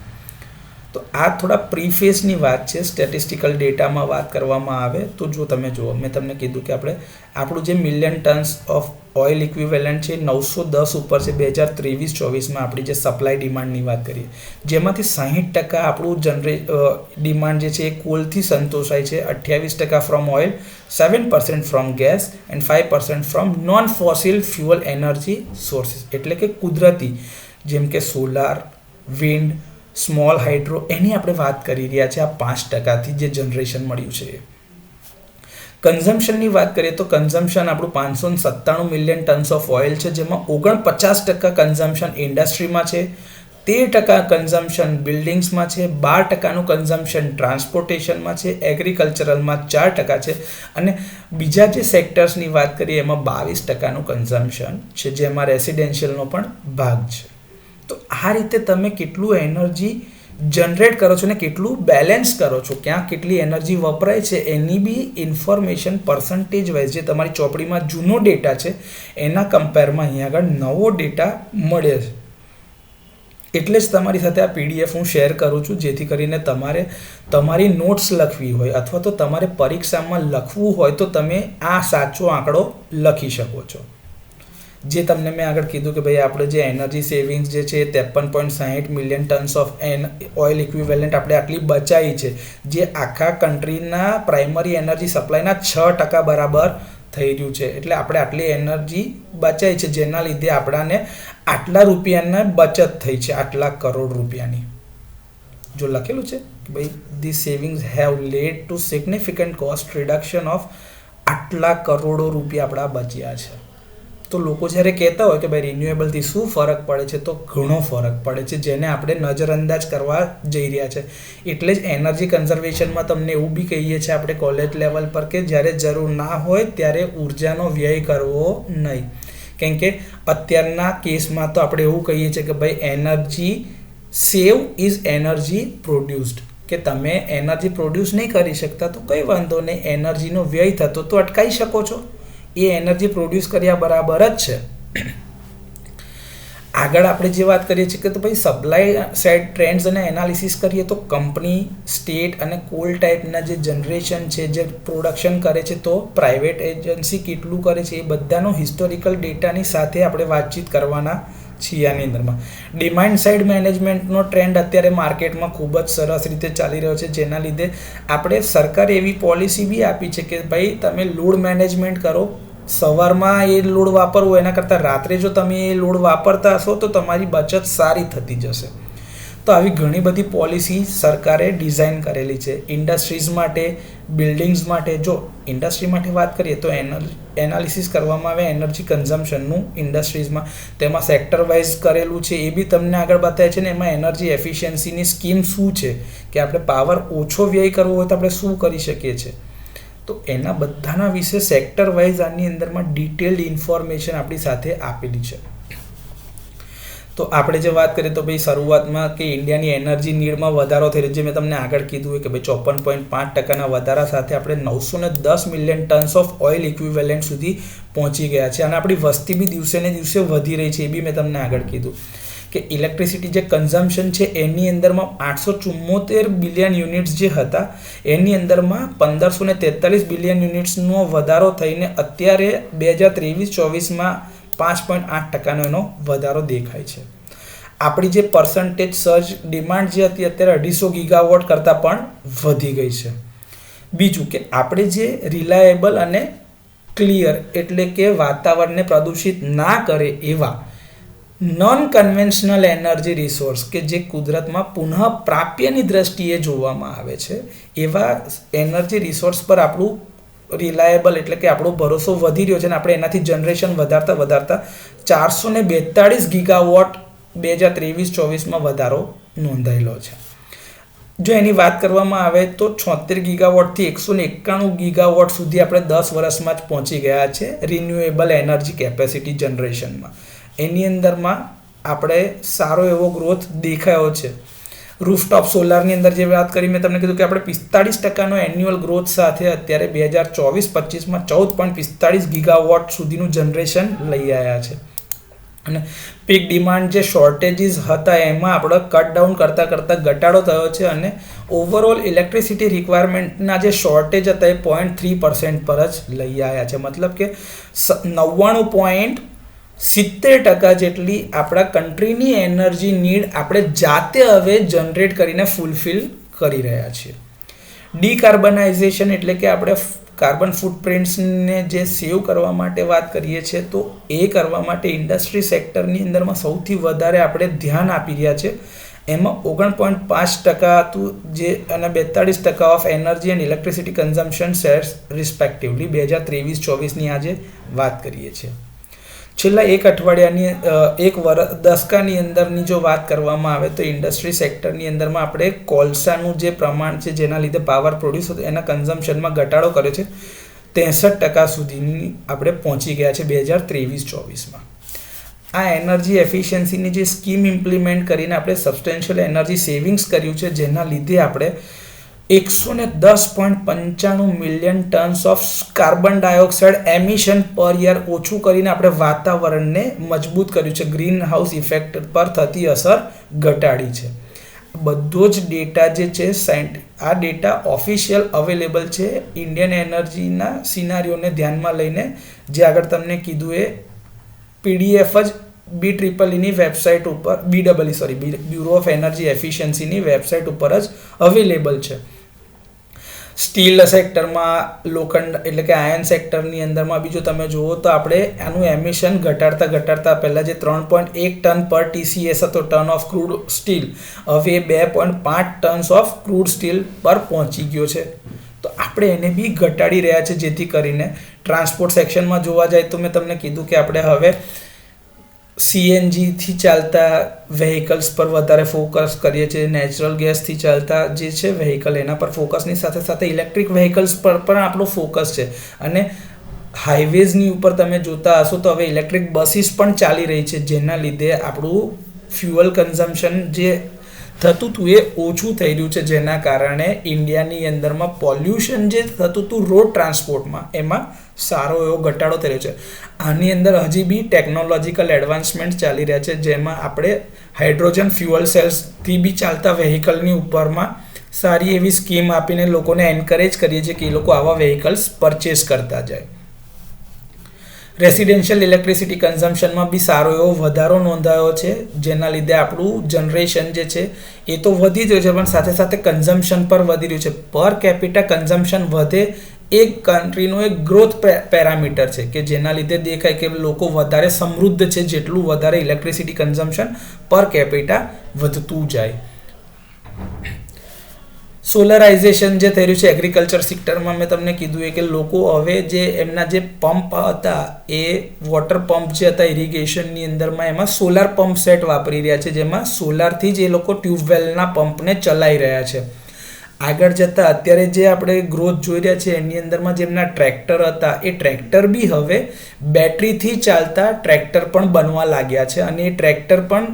તો આ થોડા પ્રીફેસની વાત છે. સ્ટેટિસ્ટિકલ ડેટામાં વાત કરવામાં આવે તો જો તમે જુઓ, મેં તમને કીધું કે આપણું જે million tons of oil equivalent છે 910 ઉપર છે 2023-24માં આપણી જે સપ્લાય ડિમાન્ડની વાત કરીએ, જેમાંથી 60% આપણું ડિમાન્ડ જે છે એ કોલથી સંતોષાય છે, 28% from oil, 7% from gas and 5% from non fossil fuel energy sources. એટલે કે કુદરતી જેમ કે સોલાર, વિન્ડ, સ્મોલ હાઇડ્રો, એની આપણે વાત કરી રહ્યા છે. આ 5%થી જે જનરેશન મળ્યું છે. કન્ઝમ્પશનની વાત કરીએ તો કન્ઝમ્પશન આપણું 597 મિલિયન ટન્સ ઓફ ઓઇલ છે, જેમાં 49% કન્ઝમ્પશન ઇન્ડસ્ટ્રીમાં છે, 13% કન્ઝમ્પશન બિલ્ડિંગ્સમાં છે, 12%નું કન્ઝમ્પશન ટ્રાન્સપોર્ટેશનમાં છે, એગ્રીકલ્ચરલમાં 4% છે અને બીજા જે સેક્ટર્સની વાત કરીએ એમાં 22%નું કન્ઝમ્પશન છે, જેમાં રેસિડેન્શિયલનો પણ ભાગ છે. તો આ રીતે તમે કેટલું એનર્જી જનરેટ કરો છો ને કેટલું બેલેન્સ કરો છો, ક્યાં કેટલી એનર્જી વપરાય છે એની બી ઇન્ફોર્મેશન પર્સન્ટેજ વાઇઝ જે તમારી ચોપડીમાં જૂનો ડેટા છે એના કમ્પેરમાં અહીંયા આગળ નવો ડેટા મળે છે. એટલે જ તમારી સાથે આ PDF હું શેર કરું છું, જેથી કરીને તમારે તમારી નોટ્સ લખવી હોય અથવા તો તમારે પરીક્ષામાં લખવું હોય તો તમે આ સાચો આંકડો લખી શકો છો. જે તમને મેં આગળ કીધું કે ભાઈ આપણે જે એનર્જી સેવિંગ્સ જે છે 53.60 million tons of oil equivalent આપણે આટલી બચાવી છે, જે આખા કન્ટ્રીના પ્રાઇમરી એનર્જી સપ્લાયના 6% બરાબર થઈ રહ્યું છે. એટલે આપણે આટલી એનર્જી બચાવી છે, જેના લીધે આપણાને આટલા રૂપિયાની બચત થઈ છે, આટલા કરોડ રૂપિયાની. જો લખેલું છે કે ભાઈ this savings have lead two significant cost reduction of આટલા કરોડો રૂપિયા આપણા બચ્યા છે. તો લોકો જ્યારે કહેતા હોય કે ભાઈ રિન્યુએબલથી શું ફરક પડે છે, તો ઘણો ફરક પડે છે, જેને આપણે નજરઅંદાજ કરવા જઈ રહ્યા છે. એટલે જ એનર્જી કન્ઝર્વેશનમાં તમને એવું બી કહીએ છીએ આપણે કોલેજ લેવલ પર કે જ્યારે જરૂર ના હોય ત્યારે ઉર્જાનો વ્યય કરવો નહીં. કેમ કે અત્યારના કેસમાં તો આપણે એવું કહીએ છીએ કે ભાઈ energy save is energy produced, કે તમે એનર્જી પ્રોડ્યુસ નહીં કરી શકતા તો કંઈ વાંધો નહીં, એનર્જીનો વ્યય થતો તો અટકાવી શકો છો, એ એનર્જી પ્રોડ્યુસ કર્યા બરાબર જ છે. આગળ આપણે જે વાત કરીએ છીએ કે તો ભાઈ સપ્લાય સાઇડ ટ્રેન્ડ્સ અને એનાલિસિસ કરીએ તો કંપની, સ્ટેટ અને કોલ ટાઈપના જે જનરેશન છે, જે પ્રોડક્શન કરે છે, તો પ્રાઇવેટ એજન્સી કેટલું કરે છે, એ બધાનો હિસ્ટોરિકલ ડેટાની સાથે આપણે વાતચીત કરવાના છીએ આની અંદરમાં. ડિમાન્ડ સાઇડ મેનેજમેન્ટનો ટ્રેન્ડ અત્યારે માર્કેટમાં ખૂબ જ સરસ રીતે ચાલી રહ્યો છે, જેના લીધે આપણે સરકારે એવી પોલિસી બી આપી છે કે ભાઈ તમે લોડ મેનેજમેન્ટ કરો, સવારમાં એ લોડ વાપરવો એના કરતાં રાત્રે જો તમે એ લોડ વાપરતા હશો તો તમારી બચત સારી થતી જશે. તો આવી ઘણી બધી પોલિસી સરકારે ડિઝાઇન કરેલી છે ઇન્ડસ્ટ્રીઝ માટે, બિલ્ડિંગ્સ માટે. જો ઇન્ડસ્ટ્રી માટે વાત કરીએ તો એનાલિસિસ કરવામાં આવે એનર્જી કન્ઝમ્પશનનું ઇન્ડસ્ટ્રીઝમાં, તેમાં સેક્ટર વાઇઝ કરેલું છે, એ બી તમને આગળ બતાવે છે ને. એમાં એનર્જી એફિશિયન્સીની સ્કીમ શું છે, કે આપણે પાવર ઓછો વ્યય કરવો હોય તો આપણે શું કરી શકીએ છીએ, તો એના બધાના વિશે સેક્ટર વાઇઝ આની અંદરમાં ડિટેલ્ડ ઇન્ફોર્મેશન આપણી સાથે આપેલી છે. તો આપણે જે વાત કરીએ તો ભાઈ શરૂઆતમાં કે ઇન્ડિયાની એનર્જી નીડમાં વધારો થઈ રહ્યો છે, જે મેં તમને આગળ કીધું હોય કે ભાઈ 54.5% વધારા સાથે આપણે 910 million tons of oil equivalent સુધી પહોંચી ગયા છે. અને આપણી વસ્તી બી દિવસે ને દિવસે વધી રહી છે, એ બી મેં તમને આગળ કીધું કે ઇલેક્ટ્રિસિટી જે કન્ઝમ્પશન છે એની અંદરમાં 874 બિલિયન યુનિટ્સ જે હતા એની અંદરમાં 1543 બિલિયન યુનિટ્સનો વધારો થઈને અત્યારે 2023-24માં 5.8% એનો વધારો દેખાય છે. આપણી જે પર્સન્ટેજ સર્જ ડિમાન્ડ જે હતી અત્યારે 250 ગીગાવોટ કરતાં પણ વધી ગઈ છે. બીજું કે આપણે જે રિલાયેબલ અને ક્લિયર એટલે કે વાતાવરણને પ્રદૂષિત ના કરે એવા નોન કન્વેન્શનલ એનર્જી રિસોર્સ કે જે કુદરતમાં પુનઃ પ્રાપ્યની દ્રષ્ટિએ જોવામાં આવે છે, એવા એનર્જી રિસોર્સ પર આપણું રિલાયેબલ એટલે કે આપણો ભરોસો વધી રહ્યો છે અને આપણે એનાથી જનરેશન વધારતા 442 ગીગાવોટ 2023-24માં વધારો નોંધાયેલો છે. જો એની વાત કરવામાં આવે તો 76 ગીગાવોટથી 191 ગીગાવોટ સુધી આપણે 10 વર્ષમાં જ પહોંચી ગયા છે રિન્યુએબલ એનર્જી કેપેસિટી જનરેશનમાં. એની અંદરમાં આપણે સારો એવો ગ્રોથ દેખાયો છે. રૂફટોપ સોલારની અંદર જે વાત કરી મેં તમને કીધું કે આપણે 45%નો એન્યુઅલ ગ્રોથ સાથે અત્યારે 2024-25માં 14.45 ગીગાવોટ સુધીનું જનરેશન લઈ આવ્યા છે. અને પીક ડિમાન્ડ જે શોર્ટેજીસ હતા એમાં આપણે કટ ડાઉન કરતાં ઘટાડો થયો છે અને ઓવરઓલ ઇલેક્ટ્રિસિટી રિક્વાયરમેન્ટના જે શોર્ટેજ હતા એ 0.3% પર જ લઈ આવ્યા છે. મતલબ કે 99.70% જેટલી આપણા કન્ટ્રીની એનર્જી નીડ આપણે જાતે હવે જનરેટ કરીને ફૂલફિલ કરી રહ્યા છીએ. ડીકાર્બનાઇઝેશન એટલે કે આપણે કાર્બન ફૂટપ્રિન્ટ્સને જે સેવ કરવા માટે વાત કરીએ છીએ, તો એ કરવા માટે ઇન્ડસ્ટ્રી સેક્ટરની અંદરમાં સૌથી વધારે આપણે ધ્યાન આપી રહ્યા છે. એમાં 9.5% હતું જે અને 42% of energy and electricity consumption shares respectively 2023-24ની આજે વાત કરીએ છીએ. છેલ્લા એક અઠવાડિયાની એક દશકાની અંદરની જો વાત કરવામાં આવે તો ઇન્ડસ્ટ્રી સેક્ટરની અંદરમાં આપણે કોલસાનું જે પ્રમાણ છે જેના લીધે પાવર પ્રોડ્યુસ થતો એના કન્ઝમ્પશનમાં ઘટાડો કર્યો છે. 63% સુધીની આપણે પહોંચી ગયા છે 2023-24માં. આ એનર્જી એફિશિયન્સીની જે સ્કીમ ઇમ્પ્લિમેન્ટ કરીને આપણે સબસ્ટેન્શિયલ એનર્જી સેવિંગ્સ કર્યું છે, જેના લીધે આપણે 110.95 million tons of carbon dioxide emission પર યર ઓછું કરીને આપણે વાતાવરણને મજબૂત કર્યું છે. ગ્રીન હાઉસ ઇફેક્ટ પર થતી અસર ઘટાડી છે. બધો જ ડેટા જે છે આ ડેટા ઓફિશિયલ અવેલેબલ છે ઇન્ડિયન એનર્જીના સિનારીઓને ધ્યાનમાં લઈને. જે આગળ તમને કીધું એ પીડીએફ જ BEEની વેબસાઇટ ઉપર બ્યુરો ઓફ એનર્જી એફિશિયન્સીની વેબસાઇટ ઉપર જ અવેલેબલ છે. સ્ટીલ સેક્ટરમાં લોખંડ એટલે કે આયર્ન સેક્ટરની અંદરમાં બીજું તમે જુઓ તો આપણે આનું એમિશન ઘટાડતા પહેલાં જે 3.1 ટન પર TCS હતો ટન ઓફ ક્રૂડ સ્ટીલ, હવે 2.5 ટન્સ ઓફ ક્રૂડ સ્ટીલ પર પહોંચી ગયો છે. તો આપણે એને બી ઘટાડી રહ્યા છે, જેથી કરીને ટ્રાન્સપોર્ટ સેક્શનમાં જોવા જાય તો મેં તમને કીધું કે આપણે હવે CNGથી ચાલતા વ્હીકલ્સ પર વધારે ફોકસ કરીએ છીએ. નેચરલ ગેસથી ચાલતા જે છે વ્હીકલ એના પર ફોકસની સાથે ઇલેક્ટ્રિક વ્હીકલ્સ પર પણ આપણો ફોકસ છે. અને હાઈવેઝની ઉપર તમે જોતા હશો તો હવે ઇલેક્ટ્રિક બસીસ પણ ચાલી રહી છે, જેના લીધે આપણું ફ્યુઅલ કન્ઝમ્પશન જે થતું હતું એ ઓછું થઈ રહ્યું છે, જેના કારણે ઇન્ડિયાની અંદરમાં પોલ્યુશન જે થતું હતું રોડ ટ્રાન્સપોર્ટમાં એમાં સારો એવો ઘટાડો થઈ રહ્યો છે. આની અંદર હજી બી ટેકનોલોજીકલ એડવાન્સમેન્ટ ચાલી રહ્યા છે, જેમાં આપણે હાઇડ્રોજન ફ્યુઅલ સેલ્સથી બી ચાલતા વેહિકલની ઉપરમાં સારી એવી સ્કીમ આપીને લોકોને એન્કરેજ કરીએ છીએ કે એ લોકો આવા વેહિકલ્સ પરચેસ કરતા જાય. રેસિડેન્શિયલ ઇલેક્ટ્રિસિટી કન્ઝમ્પશનમાં બી સારો એવો વધારો નોંધાયો છે, જેના લીધે આપણું જનરેશન જે છે એ તો વધી રહ્યું છે, પણ સાથે સાથે કન્ઝમ્પશન પર વધી રહ્યું છે. પર કેપિટા કન્ઝમ્પશન વધે એક કન્ટ્રીનો એક ગ્રોથ પેરામીટર છે કે જેના લીધે દેખાય કે લોકો વધારે સમૃદ્ધ છે, જેટલું વધારે ઇલેક્ટ્રિસિટી કન્ઝમ્પશન પર કેપિટા વધતું જાય. સોલરાઇઝેશન જે થઈ રહ્યું છે એગ્રીકલ્ચર સેક્ટરમાં, મેં તમને કીધું એ કે લોકો હવે જે એમના જે પંપ હતા એ વોટર પંપ જે હતા ઇરિગેશનની અંદરમાં એમાં સોલાર પંપ સેટ વાપરી રહ્યા છે, જેમાં સોલારથી જ એ લોકો ટ્યુબવેલના પંપને ચલાવી રહ્યા છે. આગળ જતાં અત્યારે જે આપણે ગ્રોથ જોઈ રહ્યા છે એની અંદરમાં જેમના ટ્રેક્ટર હતા એ ટ્રેક્ટર બી હવે બેટરીથી ચાલતા ટ્રેક્ટર પણ બનવા લાગ્યા છે, અને એ ટ્રેક્ટર પણ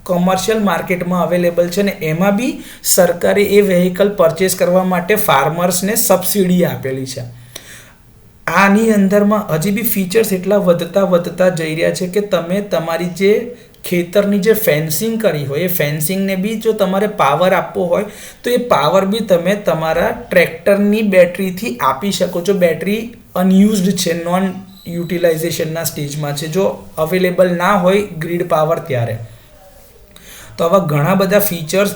કોમર્શિયલ માર્કેટમાં અવેલેબલ છે, ને એમાં બી સરકારે એ વેહિકલ પરચેસ કરવા માટે ફાર્મર્સને સબસિડી આપેલી છે. આની અંદરમાં હજી બી ફીચર્સ એટલા વધતા જઈ રહ્યા છે કે તમે તમારી જે ખેતરની જે ફેન્સિંગ કરી હોય એ ફેન્સિંગને બી જો તમારે પાવર આપવો હોય તો એ પાવર બી તમે તમારા ટ્રેક્ટરની બેટરીથી આપી શકો છો. બેટરી અનયુઝડ છે, નોન યુટિલાઇઝેશનના સ્ટેજમાં છે, જો અવેલેબલ ના હોય ગ્રીડ પાવર ત્યારે. તો આવા ઘણા બધા ફીચર્સ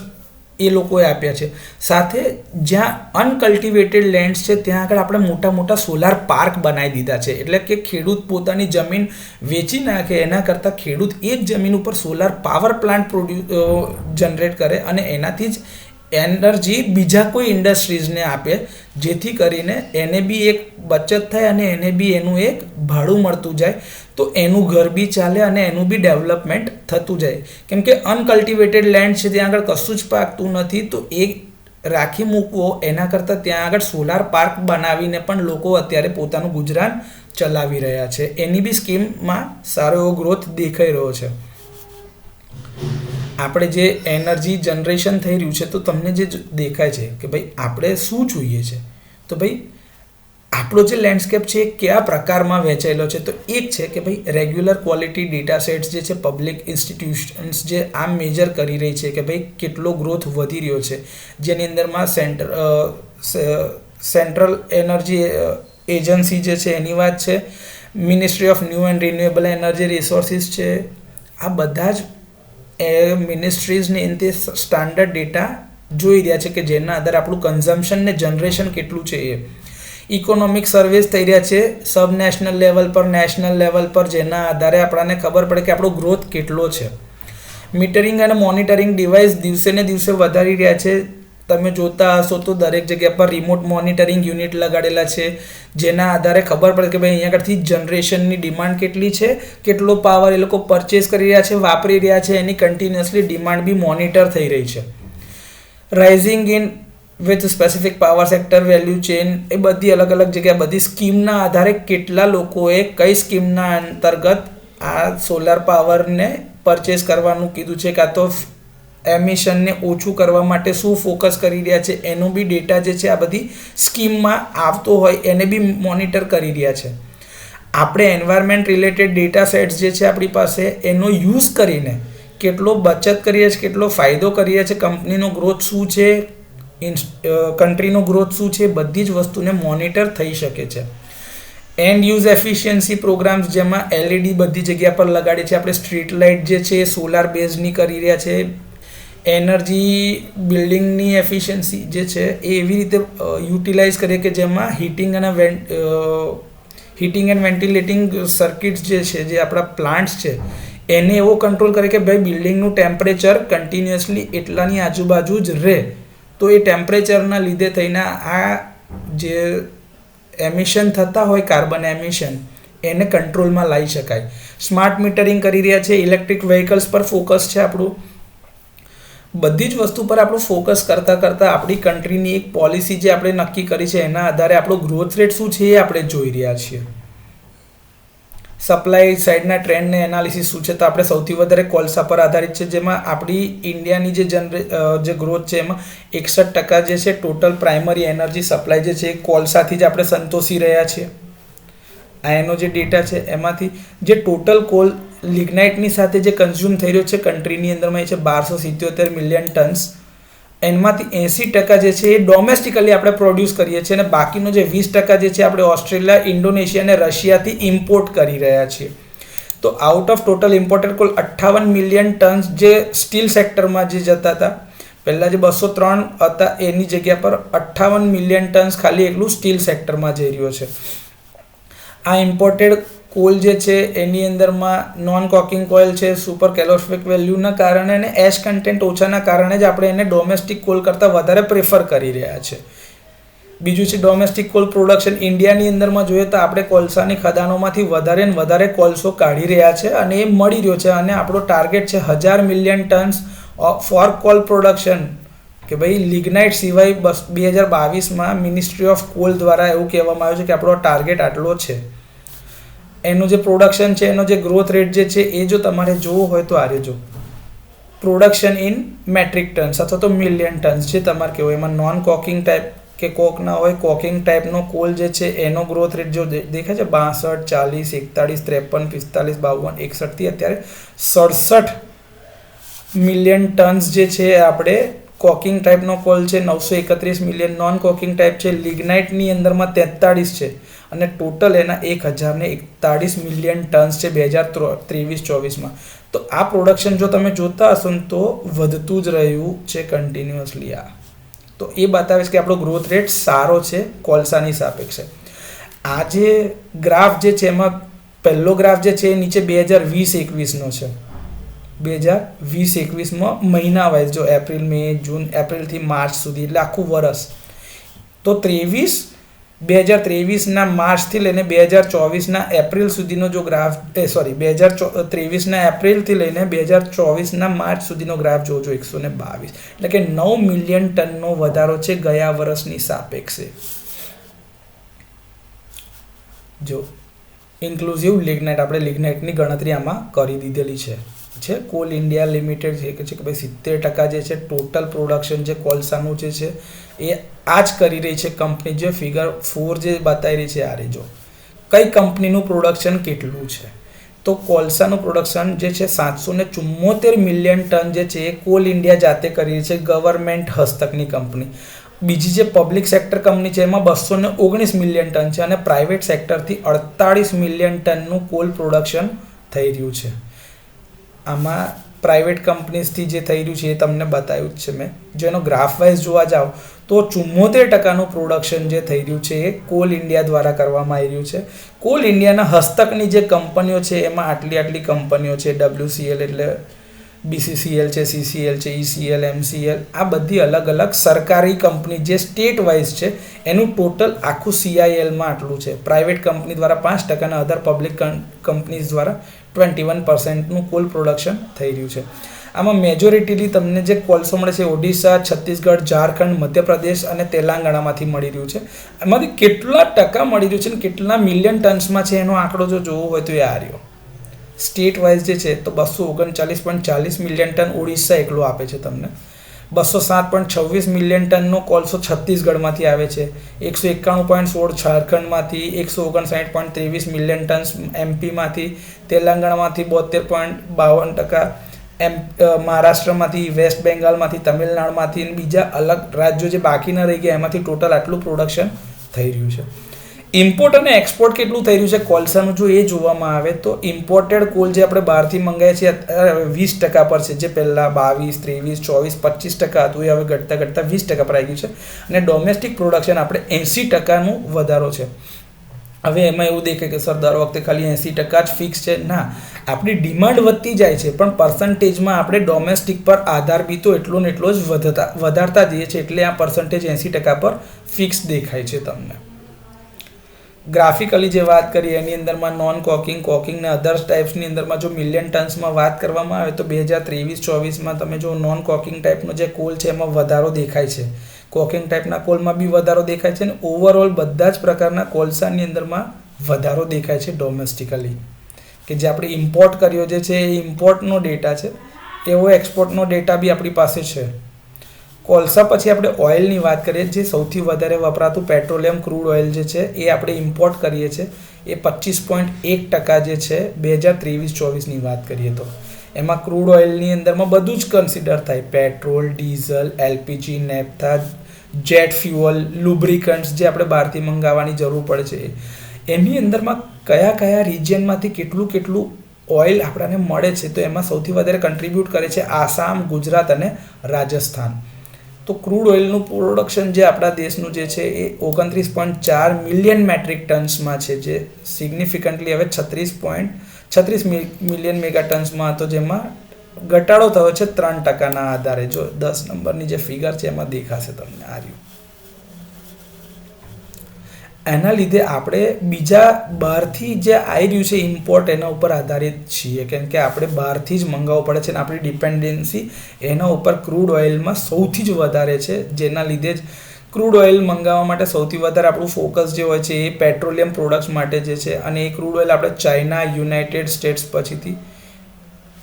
એ લોકોએ આપ્યા છે. સાથે જ્યાં અનકલ્ટિવેટેડ લેન્ડ્સ છે ત્યાં આગળ આપણે મોટા મોટા સોલાર પાર્ક બનાવી દીધા છે, એટલે કે ખેડૂત પોતાની જમીન વેચી નાખે એના કરતાં ખેડૂત એ જ જમીન ઉપર સોલાર પાવર પ્લાન્ટ જનરેટ કરે અને એનાથી જ એનર્જી બીજા કોઈ ઇન્ડસ્ટ્રીઝને આપે, જેથી કરીને એને બી એક બચત થાય અને એને બી એનું એક ભાડું મળતું જાય, તો એનું ઘર બી ચાલે અને એનું બી ડેવલપમેન્ટ થતું જાય. કેમ કે અનકલ્ટિવેટેડ લેન્ડ છે ત્યાં આગળ કશું જ પાકતું નથી, તો એ રાખી મૂકવો એના કરતાં ત્યાં આગળ સોલાર પાર્ક બનાવીને પણ લોકો અત્યારે પોતાનું ગુજરાન ચલાવી રહ્યા છે. એની બી સ્કીમમાં સારો એવો ગ્રોથ દેખાઈ રહ્યો છે. આપણે જે એનર્જી જનરેશન થઈ રહ્યું છે તો તમને જે દેખાય છે કે ભાઈ આપણે શું જોઈએ છે, તો ભાઈ આપણો જે લેન્ડસ્કેપ છે એ કયા પ્રકારમાં વહેંચાયેલો છે. તો એક છે કે ભાઈ રેગ્યુલર ક્વોલિટી ડેટા સેટ્સ જે છે પબ્લિક ઇન્સ્ટિટ્યુશન્સ જે આ મેજર કરી રહી છે કે ભાઈ કેટલો ગ્રોથ વધી રહ્યો છે, જેની અંદરમાં સેન્ટ્રલ એનર્જી એજન્સી જે છે એની વાત છે, ministry of new and renewable energy resources છે. આ બધા જ મિનિસ્ટ્રીઝને તે સ્ટાન્ડર્ડ ડેટા જોઈ રહ્યા છે કે જેના આધારે આપણું કન્ઝમ્પશન ને જનરેશન કેટલું છે. એ ઇકોનોમિક સર્વેસ થઈ રહ્યા છે સબ નેશનલ લેવલ પર, નેશનલ લેવલ પર, જેના આધારે આપણને ખબર પડે કે આપણો ગ્રોથ કેટલો છે. મીટરિંગ અને મોનિટરિંગ ડિવાઇસ દિવસે ને દિવસે વધારી રહ્યા છે. તમે જોતા હશો તો દરેક જગ્યા પર રિમોટ મોનિટરિંગ યુનિટ લગાડેલા છે, જેના આધારે ખબર પડે કે ભાઈ અહીંયા આગળથી જનરેશનની ડિમાન્ડ કેટલી છે, કેટલો પાવર એ લોકો પરચેસ કરી રહ્યા છે, વાપરી રહ્યા છે, એની કન્ટિન્યુઅસલી ડિમાન્ડ બી મોનિટર થઈ રહી છે. Rising in with specific power sector value chain, એ બધી અલગ અલગ જગ્યા બધી સ્કીમના આધારે કેટલા લોકોએ કઈ સ્કીમના અંતર્ગત આ સોલાર પાવરને પરચેસ કરવાનું કીધું છે, કાં તો એમિશનને ઓછું કરવા માટે શું ફોકસ કરી રહ્યા છે, એનો બી ડેટા જે છે આ બધી સ્કીમમાં આવતો હોય એને બી મોનિટર કરી રહ્યા છે. આપણે એન્વાયરમેન્ટ રિલેટેડ ડેટા સેટ્સ જે છે આપણી પાસે એનો યુઝ કરીને કેટલો બચત કરીએ છીએ, કેટલો ફાયદો કરીએ છીએ, કંપનીનો ગ્રોથ શું છે, કન્ટ્રીનો ગ્રોથ શું છે, બધી જ વસ્તુને મોનિટર થઈ શકે છે. એન્ડ યુઝ એફિશિયન્સી પ્રોગ્રામ્સ જેમાં LED બધી જગ્યા પર લગાડે છે. આપણે સ્ટ્રીટ લાઇટ જે છે એ સોલાર બેઝની કરી રહ્યા છે. એનર્જી બિલ્ડિંગની એફિશિયન્સી જે છે એ એવી રીતે યુટિલાઇઝ કરીએ કે જેમાં હીટિંગ એન્ડ વેન્ટિલેટિંગ સર્કિટ્સ જે છે, જે આપણા પ્લાન્ટ્સ છે, એને એવો કંટ્રોલ કરે કે ભાઈ બિલ્ડિંગનું ટેમ્પરેચર કન્ટિન્યુઅસલી એટલાની આજુબાજુ જ રહે, તો એ ટેમ્પરેચરના લીધે થઈને આ જે એમિશન થતા હોય કાર્બન એમિશન એને કંટ્રોલમાં લાવી શકાય. સ્માર્ટ મીટરિંગ કરી રહ્યા છે. ઇલેક્ટ્રિક વ્હીકલ્સ પર ફોકસ છે આપણું. બધી જ વસ્તુ પર આપણું ફોકસ કરતાં આપણી કન્ટ્રીની એક પોલિસી જે આપણે નક્કી કરી છે એના આધારે આપણો ગ્રોથ રેટ શું છે એ આપણે જોઈ રહ્યા છીએ. સપ્લાય સાઇડના ટ્રેન્ડને એનાલિસિસ શું છે, તો આપણે સૌથી વધારે કોલસા પર આધારિત છે, જેમાં આપણી ઇન્ડિયાની જે ગ્રોથ છે એમાં 61% જે છે ટોટલ પ્રાઇમરી એનર્જી સપ્લાય જે છે એ કોલસાથી જ આપણે સંતોષી રહ્યા છીએ. આ એનો જે ડેટા છે એમાંથી જે ટોટલ કોલ લિગ્નાઇટની સાથે જે કન્ઝ્યુમ થઈ રહ્યો છે કન્ટ્રીની અંદરમાં એ છે 1277 મિલિયન ટન્સ. એમાંથી 80% જે છે એ ડોમેસ્ટિકલી આપણે પ્રોડ્યુસ કરીએ છીએ અને બાકીનો જે 20% જે છે આપણે ઓસ્ટ્રેલિયા, ઇન્ડોનેશિયા અને રશિયાથી ઇમ્પોર્ટ કરી રહ્યા છીએ. તો out of total imported call 58 million tons જે સ્ટીલ સેક્ટરમાં જે જતા હતા, પહેલાં જે 203 હતા એની જગ્યા પર 58 મિલિયન ટન્સ ખાલી એકલું સ્ટીલ સેક્ટરમાં જઈ રહ્યો છે. આ ઇમ્પોર્ટેડ કોલ જે છે એની અંદરમાં નોન કોકિંગ કોઇલ છે, સુપર કેલોસ્ફિક વેલ્યુના કારણે અને એશ કન્ટેન્ટ ઓછાના કારણે જ આપણે એને ડોમેસ્ટિક કોલ કરતાં વધારે પ્રેફર કરી રહ્યા છે. બીજું છે ડોમેસ્ટિક કોલ પ્રોડક્શન. ઇન્ડિયાની અંદરમાં જોઈએ તો આપણે કોલસાની ખદાનોમાંથી વધારે ને વધારે કોલસો કાઢી રહ્યા છે અને એ મળી રહ્યો છે અને આપણો ટાર્ગેટ છે 1000 million tons for coal production, કે ભાઈ લિગ્નાઇટ સિવાય 2022માં મિનિસ્ટ્રી ઓફ કોલ દ્વારા એવું કહેવામાં આવ્યું છે કે આપણો ટાર્ગેટ આટલો છે. એનું જે પ્રોડક્શન છે એનો જે ગ્રોથ રેટ જે છે એ જો તમારે જોવું હોય તો આરે જો પ્રોડક્શન ઇન મેટ્રિક ટન્સ અથવા તો મિલિયન ટન્સ જે તમારે કહેવાય, એમાં નોન કોકિંગ ટાઈપ કે કોક ના હોય, કોકિંગ ટાઈપનો કોલ જે છે એનો ગ્રોથ રેટ જો દેખાય છે 62, 40, 41, 43, 45, 52, 61 થી અત્યારે 67 મિલિયન ટન્સ જે છે આપણે કોકિંગ ટાઈપનો કોલ છે. 931 મિલિયન નોન કોકિંગ ટાઈપ છે. લિગ્નાઇટની અંદરમાં 43 છે અને ટોટલ એના 1041 મિલિયન ટન્સ છે 2023-24માં. તો આ પ્રોડક્શન જો તમે જોતા હશો ને તો વધતું જ રહ્યું છે કન્ટિન્યુઅસલી. તો એ બતાવે છે કે આપણો ગ્રોથ રેટ સારો છે કોલસાની સાપેક્ષે. આ જે ગ્રાફ જે છે એમાં પહેલો ગ્રાફ જે છે એ નીચે 2020-21નો છે. 2020-21માં મહિના વાઇઝ જો એપ્રિલ, મે, જૂન, એપ્રિલથી માર્ચ સુધી એટલે આખું વર્ષ. તો 2023ના માર્ચથી લઈને 2024ના એપ્રિલ સુધીનો જો ગ્રાફ 2023ના એપ્રિલથી લઈને 2024ના માર્ચ સુધીનો ગ્રાફ જોજો 122, એટલે કે 9 મિલિયન ટનનો વધારો છે ગયા વર્ષની સાપેક્ષે. જો ઇન્ક્લુઝિવ લિગ્નાઇટ, આપણે લિગ્નાઇટની ગણતરી આમાં કરી દીધેલી છે. કોલ ઇન્ડિયા લિમિટેડ જે છે કે ભાઈ 70% જે છે ટોટલ પ્રોડક્શન જે કોલસાનું જે છે એ આ જ કરી રહી છે કંપની. જે ફિગર 4 જે બતાવી રહી છે આ રહી જો કઈ કંપનીનું પ્રોડક્શન કેટલું છે. તો કોલસાનું પ્રોડક્શન જે છે 774 મિલિયન ટન જે છે એ કોલ ઇન્ડિયા જાતે કરી રહી છે, ગવર્મેન્ટ હસ્તકની કંપની. બીજી જે પબ્લિક સેક્ટર કંપની છે એમાં 219 મિલિયન ટન છે અને પ્રાઇવેટ સેક્ટરથી 48 મિલિયન ટનનું કોલ પ્રોડક્શન થઈ રહ્યું છે. આમાં પ્રાઇવેટ કંપનીઝથી જે થઈ રહ્યું છે એ તમને બતાવ્યું જ છે મેં. જો એનો ગ્રાફ વાઇઝ જોવા જાઓ તો 74%નું પ્રોડક્શન જે થઈ રહ્યું છે એ કોલ ઇન્ડિયા દ્વારા કરવામાં આવી રહ્યું છે. કોલ ઇન્ડિયાના હસ્તકની જે કંપનીઓ છે એમાં આટલી કંપનીઓ છે. WCL એટલે BCCL છે, CCL છે, ECL, MCL, આ બધી અલગ અલગ સરકારી કંપની જે સ્ટેટ વાઇઝ છે. એનું ટોટલ આખું CILમાં આટલું છે. પ્રાઇવેટ કંપની દ્વારા 5% અને અધર પબ્લિક કંપનીઝ દ્વારા 21%નું કુલ પ્રોડક્શન થઈ રહ્યું છે. આમાં મેજોરિટીલી તમને જે કોલસો મળે છે ઓડિશા, છત્તીસગઢ, ઝારખંડ, મધ્યપ્રદેશ અને તેલંગાણામાંથી મળી રહ્યું છે. એમાંથી કેટલા ટકા મળી રહ્યું છે અને કેટલા મિલિયન ટન્સમાં છે એનો આંકડો જો જોવો હોય તો એ આ રહ્યો. સ્ટેટ વાઇઝ જે છે તો 239.40 મિલિયન ટન ઓડિશા એકલો આપે છે તમને. 207.26 મિલિયન ટનનો કોલસો છત્તીસગઢમાંથી આવે છે. 191.16 ઝારખંડમાંથી, 159.23 મિલિયન ટન્સ MPમાંથી, તેલંગાણામાંથી 72.52%, મહારાષ્ટ્રમાંથી, વેસ્ટ બેંગાલમાંથી, તમિલનાડુમાંથી અને બીજા અલગ રાજ્યો જે બાકી ન રહી ગયા એમાંથી ટોટલ આટલું પ્રોડક્શન થઈ રહ્યું છે. ઇમ્પોર્ટ અને એક્સપોર્ટ કેટલું થઈ રહ્યું છે કોલસાનું જો એ જોવામાં આવે તો ઇમ્પોર્ટેડ કોલ જે આપણે બહારથી મંગાવીએ છીએ અત્યારે 20% પર છે. જે પહેલાં 22, 23, 24, 25% હતું એ હવે ઘટતા 20% પર આવી ગયું છે. અને ડોમેસ્ટિક પ્રોડક્શન આપણે 80%નું વધારો છે. હવે એમાં એવું દેખાય કે સર દર વખતે ખાલી 80% જ ફિક્સ છે. ના, આપણી ડિમાન્ડ વધતી જાય છે પણ પર્સન્ટેજમાં આપણે ડોમેસ્ટિક પર આધાર બી તો એટલો ને એટલો જ વધારતા જઈએ છીએ, એટલે આ પર્સન્ટેજ 80% પર ફિક્સ દેખાય છે તમને. ગ્રાફિકલી જે વાત કરીએ એની અંદરમાં નોન કોકિંગ ને અધર્સ ટાઈપ્સની અંદરમાં જો મિલિયન ટન્સમાં વાત કરવામાં આવે તો 2023-24માં તમે જો નોન કોકિંગ ટાઈપનો જે કોલ છે એમાં વધારો દેખાય છે. કોકિંગ ટાઈપના કોલમાં બી વધારો દેખાય છે અને ઓવરઓલ બધા જ પ્રકારના કોલસાની અંદરમાં વધારો દેખાય છે ડોમેસ્ટિકલી. કે જે આપણે ઇમ્પોર્ટ કર્યો જે છે એ ઇમ્પોર્ટનો ડેટા છે, એવો એક્સપોર્ટનો ડેટા બી આપણી પાસે છે. કોલસા પછી આપણે ઓઇલની વાત કરીએ, જે સૌથી વધારે વપરાતું પેટ્રોલિયમ ક્રૂડ ઓઇલ જે છે એ આપણે ઇમ્પોર્ટ કરીએ છીએ, એ 25.1% જે છે 2023-24ની વાત કરીએ તો. એમાં ક્રૂડ ઓઇલની અંદરમાં બધું જ કન્સિડર થાય, petrol, diesel, LPG, નેપ્થા, jet fuel, lubricants જે આપણે બહારથી મંગાવવાની જરૂર પડે છે, એની અંદરમાં કયા કયા રિજિયનમાંથી કેટલું કેટલું ઓઇલ આપણને મળે છે, તો એમાં સૌથી વધારે કન્ટ્રીબ્યુટ કરે છે આસામ, ગુજરાત અને રાજસ્થાન. તો ક્રૂડ ઓઇલનું પ્રોડક્શન જે આપણા દેશનું જે છે એ 29.4 મિલિયન મેટ્રિક ટન્સમાં છે, જે સિગ્નિફિકન્ટલી હવે 36 મિલિયન મેગા ટન્સમાં હતો, જેમાં ઘટાડો થયો છે 3%ના આધારે. જો 10 નંબરની જે ફિગર છે એમાં દેખાશે તમને આ રહ્યું. એના લીધે આપણે બીજા બહારથી જે આવી રહ્યું છે ઇમ્પોર્ટ, એના ઉપર આધારિત છીએ, કેમ કે આપણે બહારથી જ મંગાવવું પડે છે અને આપણી ડિપેન્ડન્સી એના ઉપર ક્રૂડ ઓઇલમાં સૌથી જ વધારે છે. જેના લીધે જ ક્રૂડ ઓઇલ મંગાવવા માટે સૌથી વધારે આપણું ફોકસ જે હોય છે એ પેટ્રોલિયમ પ્રોડક્ટ્સ માટે જે છે, અને એ ક્રૂડ ઓઇલ આપણે ચાઇના, યુનાઇટેડ સ્ટેટ્સ પછીથી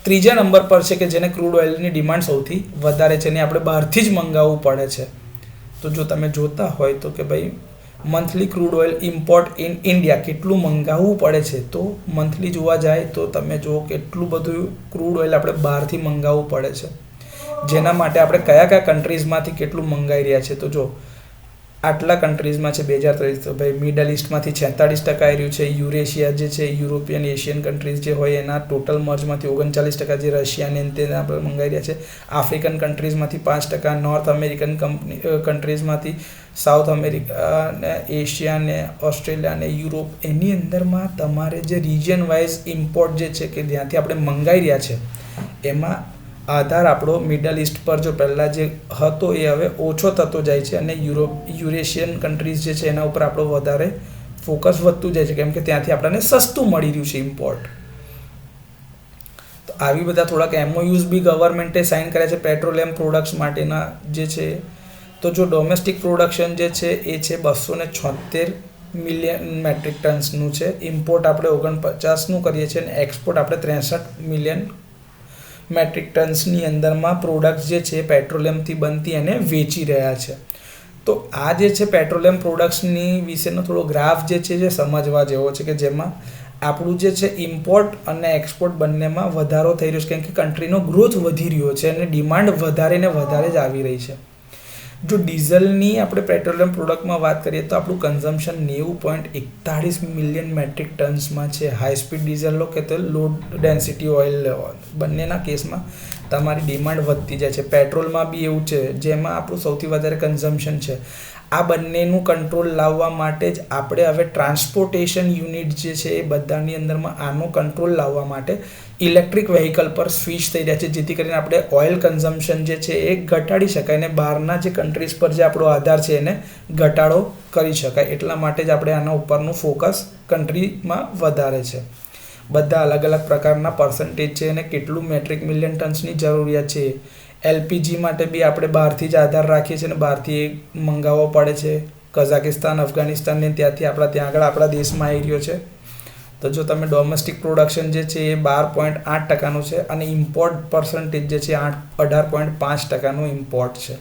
3જા નંબર પર છે કે જેને ક્રૂડ ઓઇલની ડિમાન્ડ સૌથી વધારે છે, અને આપણે બહારથી જ મંગાવવું પડે છે. તો જો તમે જોતા હોય તો કે ભાઈ monthly crude oil import in India કેટલું મંગાવવું પડે છે, તો મંથલી જોવા જાય તો તમે જુઓ કેટલું બધું ક્રૂડ ઓઇલ આપણે બહારથી મંગાવવું પડે છે. જેના માટે આપણે કયા કયા કન્ટ્રીઝમાંથી કેટલું મંગાવી રહ્યા છે, તો જો આટલા કન્ટ્રીઝમાં છે 2023, તો ભાઈ મિડલ ઇસ્ટમાંથી 46% આવી રહ્યું છે, યુરેશિયા જે છે યુરોપિયન એશિયન કન્ટ્રીઝ જે હોય એના ટોટલ મર્જમાંથી 39%, જે રશિયાને તેને આપણે મંગાવી રહ્યા છે, આફ્રિકન કન્ટ્રીઝમાંથી 5%, નોર્થ અમેરિકન કન્ટ્રીઝમાંથી, સાઉથ અમેરિકા ને એશિયા ને ઓસ્ટ્રેલિયા ને યુરોપ, એની અંદરમાં તમારે જે રિજિયન વાઇઝ ઇમ્પોર્ટ જે છે કે જ્યાંથી આપણે મંગાવી રહ્યા છે એમાં આધાર આપણો મિડલ ઇસ્ટ પર જો પહેલાં જે હતો એ હવે ઓછો થતો જાય છે, અને યુરેશિયન કન્ટ્રીઝ જે છે એના ઉપર આપણો વધારે ફોકસ વધતું જાય છે, કેમ કે ત્યાંથી આપણને સસ્તું મળી રહ્યું છે ઇમ્પોર્ટ. તો આવી બધા થોડાક MOUs બી ગવર્મેન્ટે સાઇન કર્યા છે પેટ્રોલિયમ પ્રોડક્ટ્સ માટેના જે છે. તો જો ડોમેસ્ટિક પ્રોડક્શન જે છે એ છે 276 મિલિયન મેટ્રિક ટન્સનું છે, ઇમ્પોર્ટ આપણે 49નું કરીએ છીએ, અને એક્સપોર્ટ આપણે 63 મિલિયન મેટ્રિક ટન્સની અંદરમાં પ્રોડક્ટ્સ જે છે પેટ્રોલિયમથી બનતી અને વેચી રહ્યા છે. તો આ જે છે પેટ્રોલિયમ પ્રોડક્ટ્સની વિશેનો થોડો ગ્રાફ જે છે જે સમજવા જેવો છે, કે જેમાં આપણું જે છે ઇમ્પોર્ટ અને એક્સપોર્ટ બંનેમાં વધારો થઈ રહ્યો છે, કેમ કે કન્ટ્રીનો ગ્રોથ વધી રહ્યો છે અને ડિમાન્ડ વધારે ને વધારે જ આવી રહી છે. જો ડીઝલની આપણે પેટ્રોલિયમ પ્રોડક્ટમાં વાત કરીએ તો આપણું કન્ઝમ્પશન 90.41 મિલિયન મેટ્રિક ટન્સમાં છે. હાઈ સ્પીડ ડીઝલ લો કે તો લો ડેન્સિટી ઓઇલ લેવો, બંનેના કેસમાં તમારી ડિમાન્ડ વધતી જાય છે. પેટ્રોલમાં બી એવું છે, જેમાં આપણું સૌથી વધારે કન્ઝમ્પશન છે. આ બંનેનું કંટ્રોલ લાવવા માટે જ આપણે હવે ટ્રાન્સપોર્ટેશન યુનિટ જે છે એ બધાની અંદરમાં આનો કંટ્રોલ લાવવા માટે ઇલેક્ટ્રિક વ્હીકલ પર સ્વિચ થઈ રહ્યા છે, જેથી કરીને આપણે ઓઇલ કન્ઝમ્પશન જે છે એ ઘટાડી શકાય અને બહારના જે કન્ટ્રીઝ પર જે આપણો આધાર છે એને ઘટાડો કરી શકાય. એટલા માટે જ આપણે આના ઉપરનું ફોકસ કન્ટ્રીમાં વધારે છે. બધા અલગ અલગ પ્રકારના પર્સન્ટેજ છે અને કેટલું મેટ્રિક મિલિયન ટન્સની જરૂરિયાત છે. LPG માટે બી આપણે બહારથી જ આધાર રાખીએ છીએ અને બહારથી મંગાવવો પડે છે. કઝાકિસ્તાન, અફઘાનિસ્તાનને ત્યાંથી ત્યાં આગળ આપણા દેશમાં આવી રહ્યો છે. તો જો તમે ડોમેસ્ટિક પ્રોડક્શન જે છે એ 12.8%નું છે, અને ઇમ્પોર્ટ પર્સન્ટેજ જે છે 18.5%નું ઇમ્પોર્ટ છે,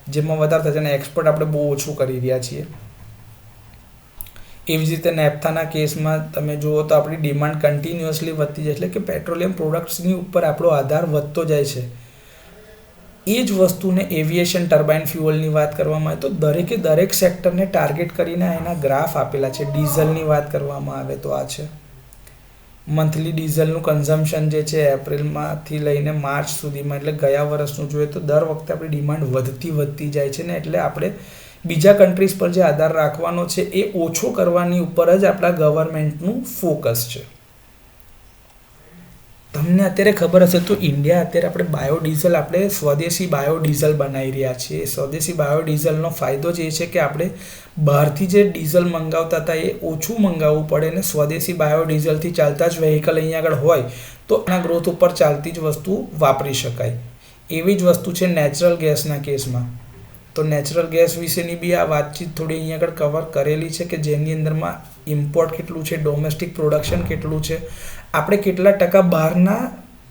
જેમાં વધારે થશે, અને એક્સપોર્ટ આપણે બહુ ઓછું કરી રહ્યા છીએ. એવી જ રીતે નેપ્થાના કેસમાં તમે જુઓ તો આપણી ડિમાન્ડ કન્ટિન્યુઅસલી વધતી જાય, એટલે કે પેટ્રોલિયમ પ્રોડક્ટ્સની ઉપર આપણો આધાર વધતો જાય છે. એ જ વસ્તુને એવિએશન ટર્બાઇન ફ્યુઅલની વાત કરવામાં આવે તો દરેકે દરેક સેક્ટરને ટાર્ગેટ કરીને એના ગ્રાફ આપેલા છે. ડીઝલની વાત કરવામાં આવે તો આ છે મંથલી ડીઝલનું કન્ઝમ્પશન જે છે એપ્રિલમાંથી લઈને માર્ચ સુધીમાં, એટલે ગયા વર્ષનું જોઈએ તો દર વખતે આપણી ડિમાન્ડ વધતી જાય છે ને, એટલે આપણે બીજા કન્ટ્રીઝ પર જે આધાર રાખવાનો છે એ ઓછો કરવાની ઉપર જ આપણા ગવર્મેન્ટનું ફોકસ છે. તમને અત્યારે ખબર હશે તો ઇન્ડિયા અત્યારે આપણે બાયોડીઝલ, આપણે સ્વદેશી બાયોડીઝલ બનાવી રહ્યા છીએ. સ્વદેશી બાયોડીઝલનો ફાયદો જ એ છે કે આપણે બહારથી જે ડીઝલ મંગાવતા હતા એ ઓછું મંગાવવું પડે, ને સ્વદેશી બાયોડીઝલથી ચાલતા જ વ્હીકલ અહીંયા આગળ હોય તો એના ગ્રોથ ઉપર ચાલતી જ વસ્તુ વાપરી શકાય. એવી જ વસ્તુ છે નેચરલ ગેસના કેસમાં. તો નેચરલ ગેસ વિશેની બી આ વાતચીત થોડી અહીંયા આગળ કવર કરેલી છે કે જેની અંદરમાં ઇમ્પોર્ટ કેટલું છે, ડોમેસ્ટિક પ્રોડક્શન કેટલું છે, આપણે કેટલા ટકા બહારના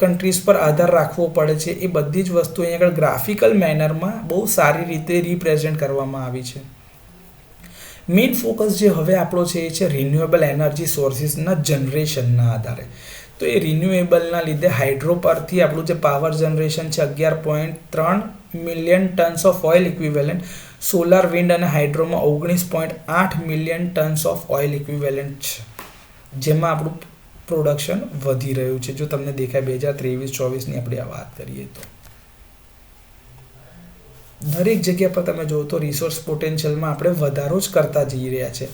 કન્ટ્રીઝ પર આધાર રાખવો પડે છે, એ બધી જ વસ્તુ અહીંયા આગળ ગ્રાફિકલ મેનરમાં બહુ સારી રીતે રિપ્રેઝેન્ટ કરવામાં આવી છે. મેઇન ફોકસ જે હવે આપણો છે એ છે રિન્યુએબલ એનર્જી સોર્સિસના જનરેશનના આધારે. તો એ રિન્યુએબલના લીધે હાઇડ્રો પરથી આપણું જે પાવર જનરેશન છે 11.3 million tons of oil equivalent, solar, wind અને હાઇડ્રોમાં 19.8 million tons of oil equivalent છે, જેમાં આપણું પ્રોડક્શન વધી રહ્યું છે. જો તમને દેખાય 2023-24ની આપણે આ વાત કરીએ તો દરેક જગ્યા પર તમે જો તો રિસોર્સ પોટેન્શિયલમાં આપણે વધારો જ કરતા જઈ રહ્યા છે.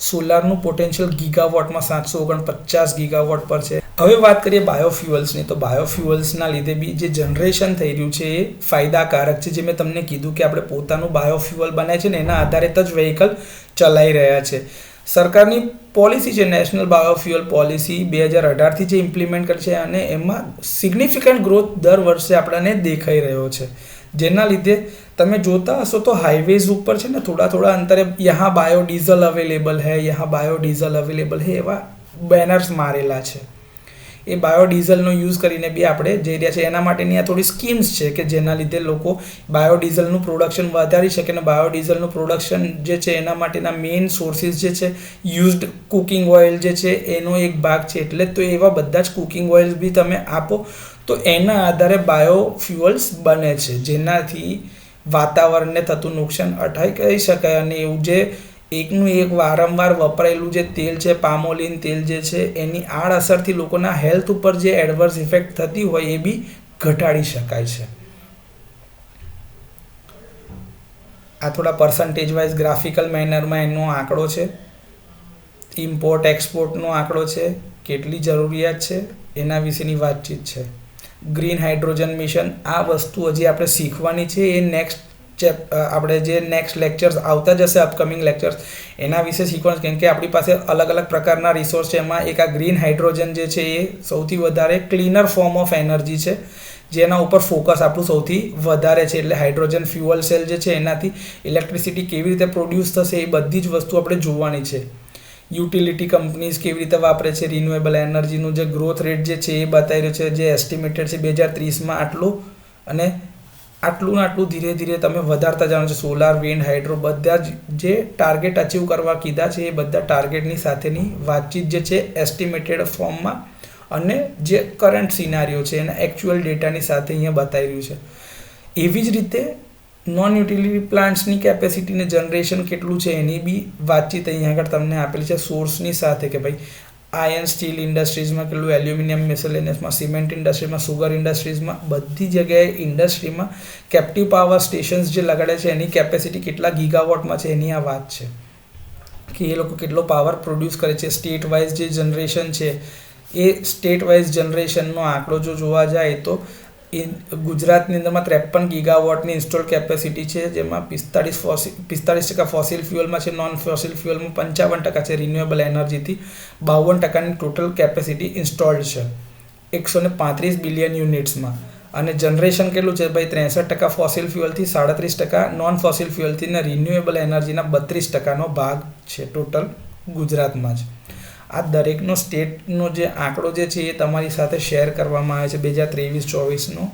સોલારનું પોટેન્શિયલ ગીગાવોટમાં 749 ગીગાવોટ પર છે. હવે વાત કરીએ બાયોફ્યુઅલ્સની, તો બાયોફ્યુઅલ્સના લીધે બી જે જનરેશન થઈ રહ્યું છે એ ફાયદાકારક છે. જે મેં તમને કીધું કે આપણે પોતાનું બાયોફ્યુઅલ બનાવે છે ને એના આધારે જ વ્હીકલ ચલાવી રહ્યા છે. સરકારની પોલિસી છે નેશનલ બાયોફ્યુઅલ પોલિસી 2018થી જે ઇમ્પ્લિમેન્ટ કરી છે અને એમાં સિગ્નિફિકન્ટ ગ્રોથ દર વર્ષે આપણને દેખાઈ રહ્યો છે. જેના લીધે તમે જોતા હશો તો હાઈવેઝ ઉપર છે ને થોડા અંતરે યહાં બાયોડીઝલ અવેલેબલ હૈ, યહાં બાયોડીઝલ અવેલેબલ હૈ એવા બેનર્સ મારેલા છે. એ બાયોડીઝલનો યુઝ કરીને બી આપણે જઈ રહ્યા છે. એના માટેની આ થોડી સ્કીમ્સ છે કે જેના લીધે લોકો બાયોડીઝલનું પ્રોડક્શન વધારી શકે. અને બાયોડીઝલનું પ્રોડક્શન જે છે એના માટેના મેઇન સોર્સિસ જે છે યુઝડ કુકિંગ ઓઇલ જે છે એનો એક ભાગ છે. એટલે તો એવા બધા જ કુકિંગ ઓઇલ્સ બી તમે આપો તો એના આધારે બાયોફ્યુઅલ્સ બને છે, જેનાથી વાતાવરણને થતું નુકસાન અટકાવી કહી શકાય. અને એવું જે એકનું એક વારંવાર વપરાયેલું જે તેલ છે, પામોલિન તેલ જે છે, એની આડઅસરથી લોકોના હેલ્થ ઉપર જે એડવર્સ ઇફેક્ટ થતી હોય એ બી ઘટાડી શકાય છે. આ થોડા પર્સન્ટેજ વાઇઝ ગ્રાફિકલ મેનરમાં એનો આંકડો છે. ઇમ્પોર્ટ એક્સપોર્ટનો આંકડો છે, કેટલી જરૂરિયાત છે એના વિશેની વાતચીત છે. ગ્રીન હાઇડ્રોજન મિશન, આ વસ્તુ હજી આપણે શીખવાની છે. એ આપણે જે નેક્સ્ટ લેક્ચર્સ આવતા જશે, અપકમિંગ લેક્ચર્સ, એના વિશે શીખવાનું. કેમ કે આપણી પાસે અલગ અલગ પ્રકારના રિસોર્સ છે. એમાં એક આ ગ્રીન હાઇડ્રોજન જે છે એ સૌથી વધારે ક્લીનર ફોર્મ ઓફ એનર્જી છે, જેના ઉપર ફોકસ આપણું સૌથી વધારે છે. એટલે હાઇડ્રોજન ફ્યુઅલ સેલ જે છે એનાથી ઇલેક્ટ્રિસિટી કેવી રીતે પ્રોડ્યુસ થશે એ બધી જ વસ્તુ આપણે જોવાની છે. યુટિલિટી કંપનીઝ કેવી રીતે વાપરે છે રિન્યુએબલ એનર્જીનું જે ગ્રોથ રેટ જે છે એ બતાવી રહ્યો છે, જે એસ્ટિમેટેડ છે 2030માં આટલું, અને આટલું ધીરે ધીરે તમે વધારતા જવાનું છે. સોલાર, વિન્ડ, હાઇડ્રો બધા જ જે ટાર્ગેટ અચીવ કરવા કીધા છે એ બધા ટાર્ગેટની સાથેની વાતચીત જે છે એસ્ટિમેટેડ ફોર્મમાં અને જે કરંટ સિનારીઓ છે એના એકચ્યુઅલ ડેટાની સાથે અહીંયા બતાવી રહ્યું છે. એવી જ રીતે નોન યુટિલિટી પ્લાન્ટ્સની કેપેસિટીને જનરેશન કેટલું છે એની બી વાતચીત અહીંયા આગળ તમને આપેલી છે સોર્સની સાથે, કે ભાઈ આયર્ન સ્ટીલ ઇન્ડસ્ટ્રીઝમાં કેટલું, એલ્યુમિનિયમ મિસેલેનિયસમાં, સિમેન્ટ ઇન્ડસ્ટ્રીમાં, સુગર ઇન્ડસ્ટ્રીઝમાં, બધી જગ્યાએ ઇન્ડસ્ટ્રીમાં કેપ્ટિવ પાવર સ્ટેશન્સ જે લગાડે છે એની કેપેસિટી કેટલા ગીગાવોટમાં છે એની આ વાત છે કે એ લોકો કેટલો પાવર પ્રોડ્યુસ કરે છે. સ્ટેટ વાઇઝ જે જનરેશન છે એ સ્ટેટ વાઇઝ જનરેશનનો આંકડો જો જોવા જાય તો ગુજરાતની અંદરમાં 53 ગીગાવોટની ઇન્સ્ટોલ કેપેસિટી છે, જેમાં 45% ફોસિલ ફ્યુઅલમાં છે, નોન ફોસિલ ફ્યુઅલમાં 55% છે, રિન્યુએબલ એનર્જીથી 52%ની ટોટલ કેપેસિટી ઇન્સ્ટોલ્ડ છે 135 બિલિયન યુનિટ્સમાં. અને જનરેશન કેટલું છે ભાઈ 63% ફોસિલ ફ્યુઅલથી, 37% નોન ફોસિલ ફ્યુઅલથી, અને રિન્યુએબલ એનર્જીના 32%નો ભાગ છે ટોટલ ગુજરાતમાં જ. આ દરેકનો સ્ટેટનો જે આંકડો જે છે એ તમારી સાથે શેર કરવામાં આવે છે 2023-24નો.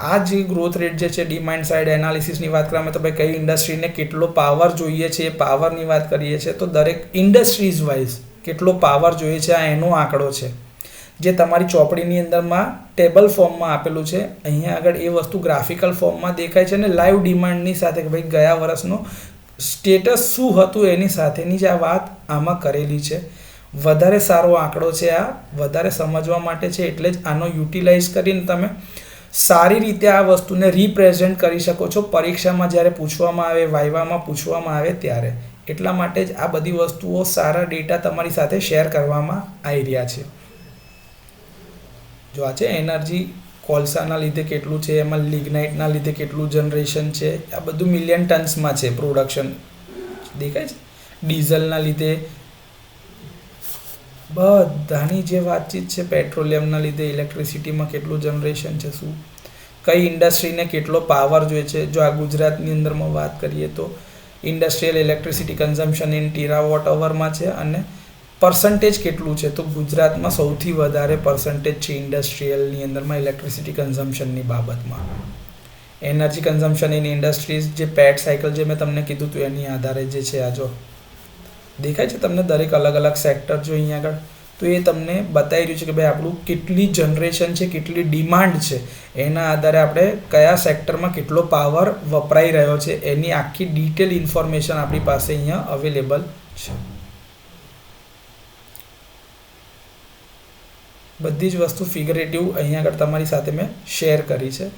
આ જે ગ્રોથ રેટ જે છે ડિમાન્ડ સાઇડ એનાલિસિસની વાત કરવામાં તો ભાઈ કઈ ઇન્ડસ્ટ્રીને કેટલો પાવર જોઈએ છે એ પાવરની વાત કરીએ છીએ તો દરેક ઇન્ડસ્ટ્રીઝ વાઇઝ કેટલો પાવર જોઈએ છે આ એનો આંકડો છે, જે તમારી ચોપડીની અંદરમાં ટેબલ ફોર્મમાં આપેલું છે. અહીંયા આગળ એ વસ્તુ ગ્રાફિકલ ફોર્મમાં દેખાય છે અને લાઈવ ડિમાન્ડની સાથે કે ભાઈ ગયા વર્ષનો સ્ટેટસ શું હતું એની સાથેની જ આ વાત આમાં કરેલી છે. વધારે સારો આંકડો છે, આ વધારે સમજવા માટે છે, એટલે જ આનો યુટિલાઇઝ કરીને તમે સારી રીતે આ વસ્તુને રિપ્રેઝેન્ટ કરી શકો છો પરીક્ષામાં જ્યારે પૂછવામાં આવે, વાઇવામાં પૂછવામાં આવે ત્યારે. એટલા માટે જ આ બધી વસ્તુઓ સારા ડેટા તમારી સાથે શેર કરવામાં આવી રહ્યા છે. જો આ છે એનર્જી, કોલસાના લીધે કેટલું છે, એમાં લિગ્નાઇટના લીધે કેટલું જનરેશન છે, આ બધું મિલિયન ટન્સમાં છે પ્રોડક્શન દેખાય છે. ડીઝલના લીધે બધાની જે વાતચીત છે, પેટ્રોલિયમના લીધે ઇલેક્ટ્રિસિટીમાં કેટલું જનરેશન છે, શું કઈ ઇન્ડસ્ટ્રીને કેટલો પાવર જોઈએ છે. જો આ ગુજરાતની અંદરમાં વાત કરીએ તો ઇન્ડસ્ટ્રીયલ ઇલેક્ટ્રિસિટી કન્ઝમ્પશન ઇન ટીરાવોટ અવરમાં છે અને પર્સન્ટેજ કેટલું છે તો ગુજરાતમાં સૌથી વધારે પર્સન્ટેજ છે ઇન્ડસ્ટ્રીયલની અંદરમાં ઇલેક્ટ્રિસિટી કન્ઝમ્પશનની બાબતમાં. એનર્જી કન્ઝમ્પશન ઇન ઇન્ડસ્ટ્રીઝ જે પેટ સાયકલ જે મેં તમને કીધું હતું એની આધારે જે છે આ જો દેખાય છે તમને દરેક અલગ અલગ સેક્ટર જો અહીંયા આગળ, તો એ તમને બતાવી રહ્યું છે કે ભાઈ આપણું કેટલી જનરેશન છે, કેટલી ડિમાન્ડ છે, એના આધારે આપણે કયા સેક્ટરમાં કેટલો પાવર વપરાઈ રહ્યો છે એની આખી ડિટેલ ઇન્ફોર્મેશન આપણી પાસે અહીંયા અવેલેબલ છે. બધી જ વસ્તુ ફિગરેટિવ અહીંયા આગળ તમારી સાથે મેં શેર કરી છે.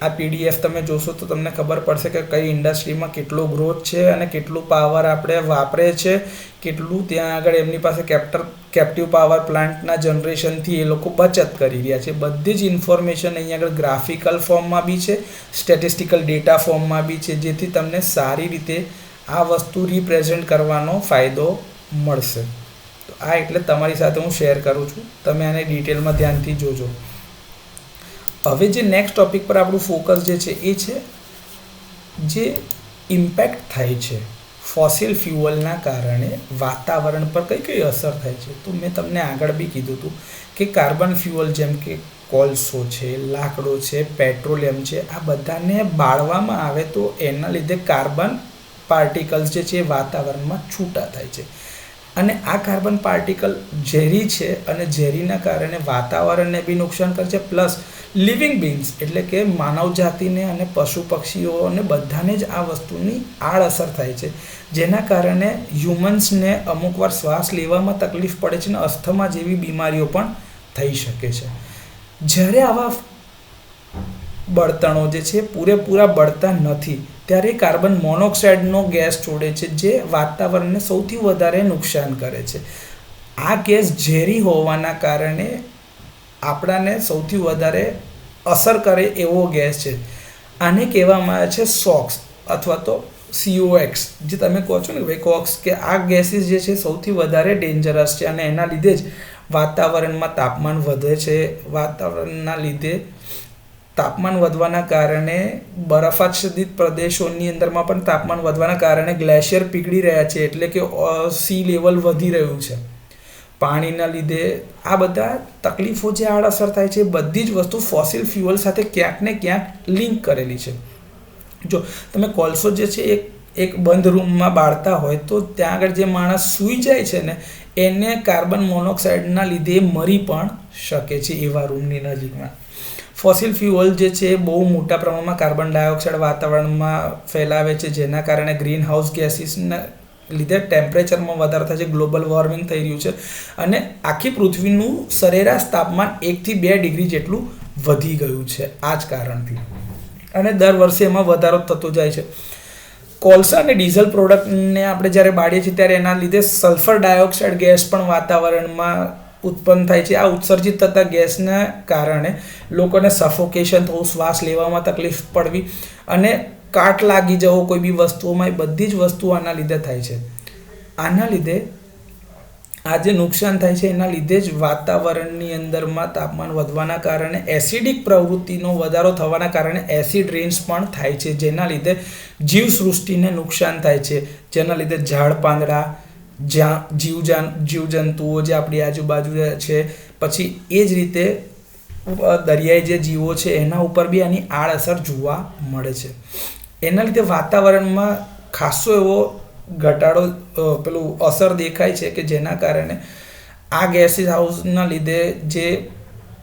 આ પીડીએફ તમે જોશો તો તમને ખબર પડશે કે કઈ ઇન્ડસ્ટ્રીમાં કેટલો ગ્રોથ છે અને કેટલું પાવર આપણે વાપરે છે, કેટલું ત્યાં આગળ એમની પાસે કેપ્ટિવ પાવર પ્લાન્ટના જનરેશનથી એ લોકો બચત કરી રહ્યા છે. બધી જ ઇન્ફોર્મેશન અહીંયા આગળ ગ્રાફિકલ ફોર્મમાં બી છે, સ્ટેટિસ્ટિકલ ડેટા ફોર્મમાં બી છે, જેથી તમને સારી રીતે આ વસ્તુ રિપ્રેઝેન્ટ કરવાનો ફાયદો મળશે. તો આ એટલે તમારી સાથે હું શેર કરું છું, તમે આને ડિટેલમાં ધ્યાનથી જોજો. હવે જે નેક્સ્ટ ટોપિક પર આપણું ફોકસ જે છે એ છે જે ઇમ્પેક્ટ થાય છે ફોસિલ ફ્યુઅલના કારણે વાતાવરણ પર કઈ કઈ અસર થાય છે. તો મેં તમને આગળ બી કીધું હતું કે કાર્બન ફ્યુઅલ જેમ કે કોલસો છે, લાકડો છે, પેટ્રોલિયમ છે, આ બધાને બાળવામાં આવે તો એના લીધે કાર્બન પાર્ટિકલ્સ જે છે એ વાતાવરણમાં છૂટા થાય છે અને આ કાર્બન પાર્ટિકલ ઝેરી છે અને ઝેરીના કારણે વાતાવરણને બી નુકસાન કરે છે, પ્લસ લિવિંગ બીન્સ એટલે કે માનવ જાતિને અને પશુ પક્ષીઓને બધાને જ આ વસ્તુની આડઅસર થાય છે, જેના કારણે હ્યુમન્સને અમુકવાર શ્વાસ લેવામાં તકલીફ પડે છે અને અસ્થમા જેવી બીમારીઓ પણ થઈ શકે છે. જ્યારે આવા બળતણો જે છે પૂરેપૂરા બળતા નથી ત્યારે કાર્બન મોનોક્સાઇડનો ગેસ છોડે છે જે વાતાવરણને સૌથી વધારે નુકસાન કરે છે. આ ગેસ ઝેરી હોવાના કારણે આપણાને સૌથી વધારે અસર કરે એવો ગેસ છે. આને કહેવામાં આવે છે સોક્સ અથવા તો COX, જે તમે કહો છો ને ભાઈ કોક્સ, કે આ ગેસીસ જે છે સૌથી વધારે ડેન્જરસ છે અને એના લીધે જ વાતાવરણમાં તાપમાન વધે છે. વાતાવરણના લીધે તાપમાન વધવાના કારણે બરફાચ્છાદિત પ્રદેશોની અંદરમાં પણ તાપમાન વધવાના કારણે ગ્લેશિયર પીગળી રહ્યા છે, એટલે કે સી લેવલ વધી રહ્યું છે પાણીના લીધે. આ બધા તકલીફો જે આડઅસર થાય છે બધી જ વસ્તુ ફોસિલ ફ્યુઅલ સાથે ક્યાંક ને ક્યાંક લિંક કરેલી છે. જો તમે કોલસો જે છે એક બંધ રૂમમાં બાળતા હોય તો ત્યાં આગળ જે માણસ સૂઈ જાય છે ને એને કાર્બન મોનોક્સાઇડના લીધે મરી પણ શકે છે એવા રૂમની નજીકમાં. ફોસિલ ફ્યુઅલ જે છે બહુ મોટા પ્રમાણમાં કાર્બન ડાયોક્સાઇડ વાતાવરણમાં ફેલાવે છે, જેના કારણે ગ્રીન હાઉસ ગેસીસના લીધે ટેમ્પરેચરમાં વધારો થાય છે, ગ્લોબલ વોર્મિંગ થઈ રહ્યું છે અને આખી પૃથ્વીનું સરેરાશ તાપમાન 1 થી 2 ડિગ્રી જેટલું વધી ગયું છે આ જ કારણથી, અને દર વર્ષે એમાં વધારો થતો જાય છે. કોલસા અને ડીઝલ પ્રોડક્ટને આપણે જ્યારે બાળીએ છીએ ત્યારે એના લીધે સલ્ફર ડાયોક્સાઇડ ગેસ પણ વાતાવરણમાં ઉત્પન્ન થાય છે. આ ઉત્સર્જિત થતા ગેસના કારણે લોકોને સફોકેશન થવું, શ્વાસ લેવામાં તકલીફ પડવી અને કાટ લાગી જવો કોઈ બી વસ્તુઓમાં, એ બધી જ વસ્તુઓ આના લીધે થાય છે. આના લીધે આ જે નુકસાન થાય છે એના લીધે જ વાતાવરણની અંદરમાં તાપમાન વધવાના કારણે એસિડિક પ્રવૃત્તિનો વધારો થવાના કારણે એસિડ રેન્સ પણ થાય છે, જેના લીધે જીવસૃષ્ટિને નુકસાન થાય છે, જેના લીધે ઝાડ પાંદડા, જીવજંતુઓ જે આપણી આજુબાજુ છે, પછી એ જ રીતે દરિયાઈ જે જીવો છે એના ઉપર બી આની આડઅસર જોવા મળે છે. એના લીધે વાતાવરણમાં ખાસો એવો ઘટાડો પેલું અસર દેખાય છે કે જેના કારણે આ ગેસીસ હાઉસના લીધે જે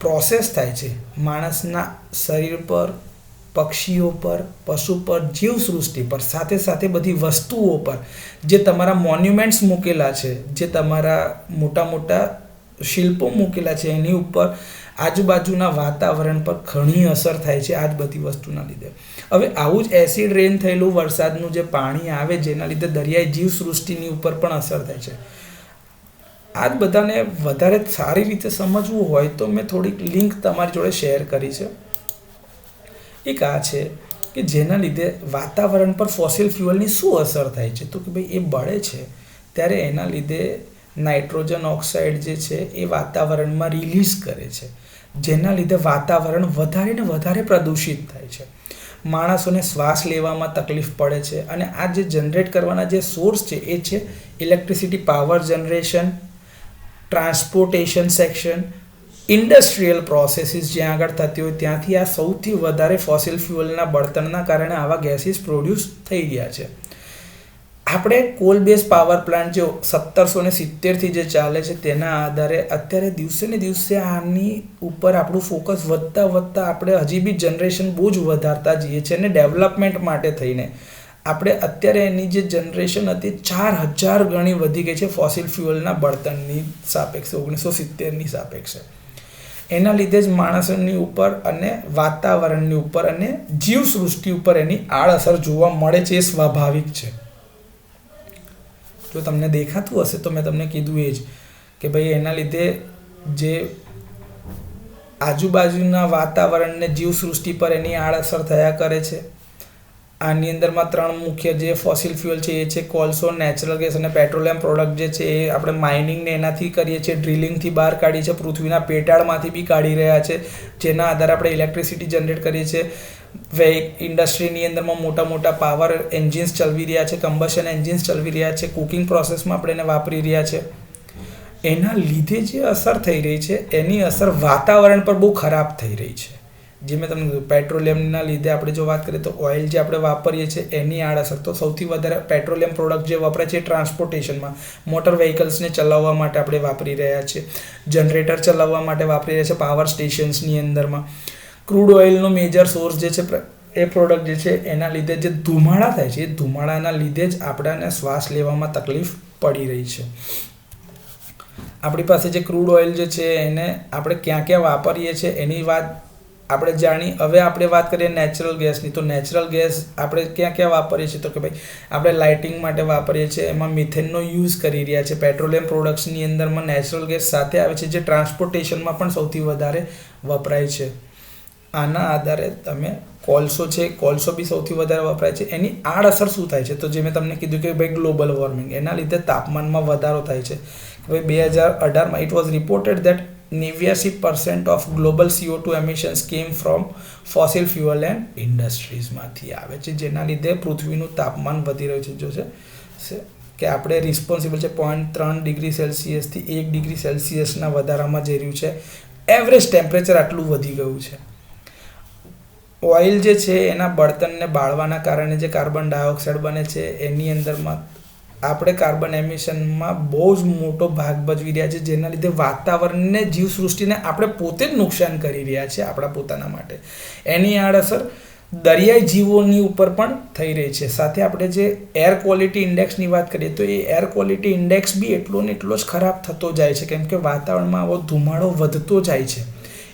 પ્રોસેસ થાય છે માણસના શરીર પર, પક્ષીઓ પર, પશુ પર, જીવસૃષ્ટિ પર, સાથે સાથે બધી વસ્તુઓ પર, જે તમારા મોન્યુમેન્ટ્સ મૂકેલા છે, જે તમારા મોટા મોટા શિલ્પો મૂકેલા છે એની ઉપર આજુબાજુના વાતાવરણ પર ઘણી અસર થાય છે આ જ બધી વસ્તુના લીધે. હવે આવું જ એસિડ રેન થયેલું વરસાદનું જે પાણી આવે જેના લીધે દરિયાઈ જીવસૃષ્ટિની ઉપર પણ અસર થાય છે. આ જ બધાને વધારે સારી રીતે સમજવું હોય તો મેં થોડીક લિંક તમારી જોડે શેર કરી છે. એક આ છે કે જેના લીધે વાતાવરણ પર ફોસિલ ફ્યુઅલની શું અસર થાય છે, તો કે ભાઈ એ બળે છે ત્યારે એના લીધે નાઇટ્રોજન ઓક્સાઇડ જે છે એ વાતાવરણમાં રિલીઝ કરે છે, જેના લીધે વાતાવરણ વધારે ને વધારે પ્રદૂષિત થાય છે. માણસોને શ્વાસ લેવામાં તકલીફ પડે છે. અને આ જે જનરેટ કરવાના જે સોર્સ છે એ છે electricity power generation, transportation section, industrial processes જ્યાં આગળ થતી હોય ત્યાંથી આ સૌથી વધારે ફોસિલ ફ્યુઅલના બળતણના કારણે આવા ગેસીસ પ્રોડ્યુસ થઈ ગયા છે. આપણે કોલ બેઝ પાવર પ્લાન્ટ જે 1770થી જે ચાલે છે તેના આધારે અત્યારે દિવસે ને દિવસે આની ઉપર આપણું ફોકસ વધતા આપણે હજી બી જનરેશન બહુ જ વધારતા જઈએ છીએ. અને ડેવલપમેન્ટ માટે થઈને આપણે અત્યારે એની જે જનરેશન હતી 4000 ગણી વધી ગઈ છે ફોસિલ ફ્યુઅલના બળતણની સાપેક્ષે, 1970ની સાપેક્ષે. એના લીધે જ માણસોની ઉપર અને વાતાવરણની ઉપર અને જીવસૃષ્ટિ ઉપર એની આડઅસર જોવા મળે છે. એ સ્વાભાવિક છે. જો તમને દેખાતું હશે તો મેં તમને કીધું એ જ કે ભાઈ એના લીધે જે આજુબાજુના વાતાવરણને જીવસૃષ્ટિ પર એની આડઅસર થયા કરે છે. આની અંદરમાં 3 મુખ્ય જે ફોસિલ ફ્યુઅલ છે એ છે કોલસો, નેચરલ ગેસ અને પેટ્રોલિયમ પ્રોડક્ટ જે છે એ આપણે માઇનિંગને એનાથી કરીએ છીએ, ડ્રિલિંગથી બહાર કાઢીએ છીએ, પૃથ્વીના પેટાળમાંથી બી કાઢી રહ્યા છે, જેના આધારે આપણે ઇલેક્ટ્રિસિટી જનરેટ કરીએ છીએ. ઇન્ડસ્ટ્રીની અંદરમાં મોટા પાવર એન્જિન્સ ચલાવી રહ્યા છે, કમ્બશન એન્જિન્સ ચલાવી રહ્યા છે, કુકિંગ પ્રોસેસમાં આપણે એને વાપરી રહ્યા છે. એના લીધે જે અસર થઈ રહી છે એની અસર વાતાવરણ પર બહુ ખરાબ થઈ રહી છે. જે મેં તમને કીધું પેટ્રોલિયમના લીધે આપણે જો વાત કરીએ તો ઓઇલ જે આપણે વાપરીએ છીએ એની આડઅસર તો સૌથી વધારે પેટ્રોલિયમ પ્રોડક્ટ જે વપરાય છે ટ્રાન્સપોર્ટેશનમાં, મોટર વ્હીકલ્સને ચલાવવા માટે આપણે વાપરી રહ્યા છીએ, જનરેટર ચલાવવા માટે વાપરી રહ્યા છે, પાવર સ્ટેશન્સની અંદરમાં. ક્રૂડ ઓઇલનો મેજર સોર્સ જે છે એ પ્રોડક્ટ જે છે એના લીધે જે ધુમાડા થાય છે એ ધુમાડાના લીધે જ આપણને શ્વાસ લેવામાં તકલીફ પડી રહી છે. આપણી પાસે જે ક્રૂડ ઓઇલ જે છે એને આપણે ક્યાં વાપરીએ છીએ એની વાત આપણે જાણી. હવે આપણે વાત કરીએ નેચરલ ગેસની, તો નેચરલ ગેસ આપણે ક્યાં વાપરીએ છીએ તો કે ભાઈ આપણે લાઇટિંગ માટે વાપરીએ છીએ, એમાં મિથેનનો યુઝ કરી રહ્યા છે. પેટ્રોલિયમ પ્રોડક્ટ્સની અંદરમાં નેચરલ ગેસ સાથે આવે છે જે ટ્રાન્સપોર્ટેશનમાં પણ સૌથી વધારે વપરાય છે. આના આધારે તમે કોલસો છે, કોલસો બી સૌથી વધારે વપરાય છે. એની આડઅસર શું થાય છે તો જે મેં તમને કીધું કે ભાઈ ગ્લોબલ વોર્મિંગ, એના લીધે તાપમાનમાં વધારો થાય છે. ભાઈ 2018માં it was reported that 89% of global CO2 emissions came from fossil fuel and ઇન્ડસ્ટ્રીઝમાંથી આવે છે, જેના લીધે પૃથ્વીનું તાપમાન વધી રહ્યું છે. જો છે કે આપણે રિસ્પોન્સિબલ છે 0.3 ડિગ્રી સેલ્સિયસથી 1 ડિગ્રી સેલ્સિયસના વધારામાં જઈ રહ્યું છે. એવરેજ ટેમ્પરેચર આટલું વધી ગયું છે. ઓઇલ જે છે એના બળતણને બાળવાના કારણે જે કાર્બન ડાયોક્સાઇડ બને છે એની અંદરમાં આપણે કાર્બન એમિશનમાં બહુ જ મોટો ભાગ ભજવી રહ્યા છે, જેના લીધે વાતાવરણને, જીવસૃષ્ટિને આપણે પોતે જ નુકસાન કરી રહ્યા છીએ આપણા પોતાના માટે. એની આડઅસર દરિયાઈ જીવોની ઉપર પણ થઈ રહી છે. સાથે આપણે જે એર ક્વોલિટી ઇન્ડેક્સની વાત કરીએ તો એ એર ક્વોલિટી ઇન્ડેક્સ બી એટલો ને એટલો જ ખરાબ થતો જાય છે, કેમ કે વાતાવરણમાં આવો ધુમાડો વધતો જાય છે.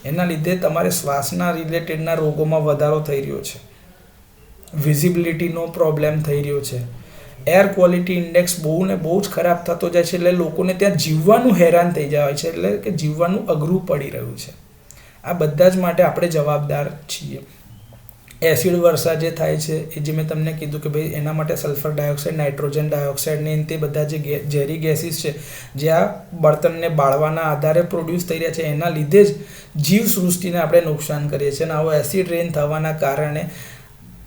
એના લીધે તમારે શ્વાસના રિલેટેડના રોગોમાં વધારો થઈ રહ્યો છે, વિઝિબિલિટીનો પ્રોબ્લેમ થઈ રહ્યો છે. એર ક્વોલિટી ઇન્ડેક્સ બહુ જ ખરાબ થતો જાય છે, એટલે લોકોને ત્યાં જીવવાનું હેરાન થઈ જાય છે, એટલે કે જીવવાનું અઘરું પડી રહ્યું છે. આ બધા જ માટે આપણે જવાબદાર છીએ. એસિડ વર્ષા જે થાય છે એ જે મેં તમને કીધું કે ભાઈ એના માટે સલ્ફર ડાયોક્સાઇડ, નાઇટ્રોજન ડાયોક્સાઇડ ને તે બધા જે ઝેરી ગેસીસ છે જે આ બળતણને બાળવાના આધારે પ્રોડ્યુસ થઈ રહ્યા છે, એના લીધે જ જીવસૃષ્ટિને આપણે નુકસાન કરીએ છીએ. અને આવો એસિડ રેન થવાના કારણે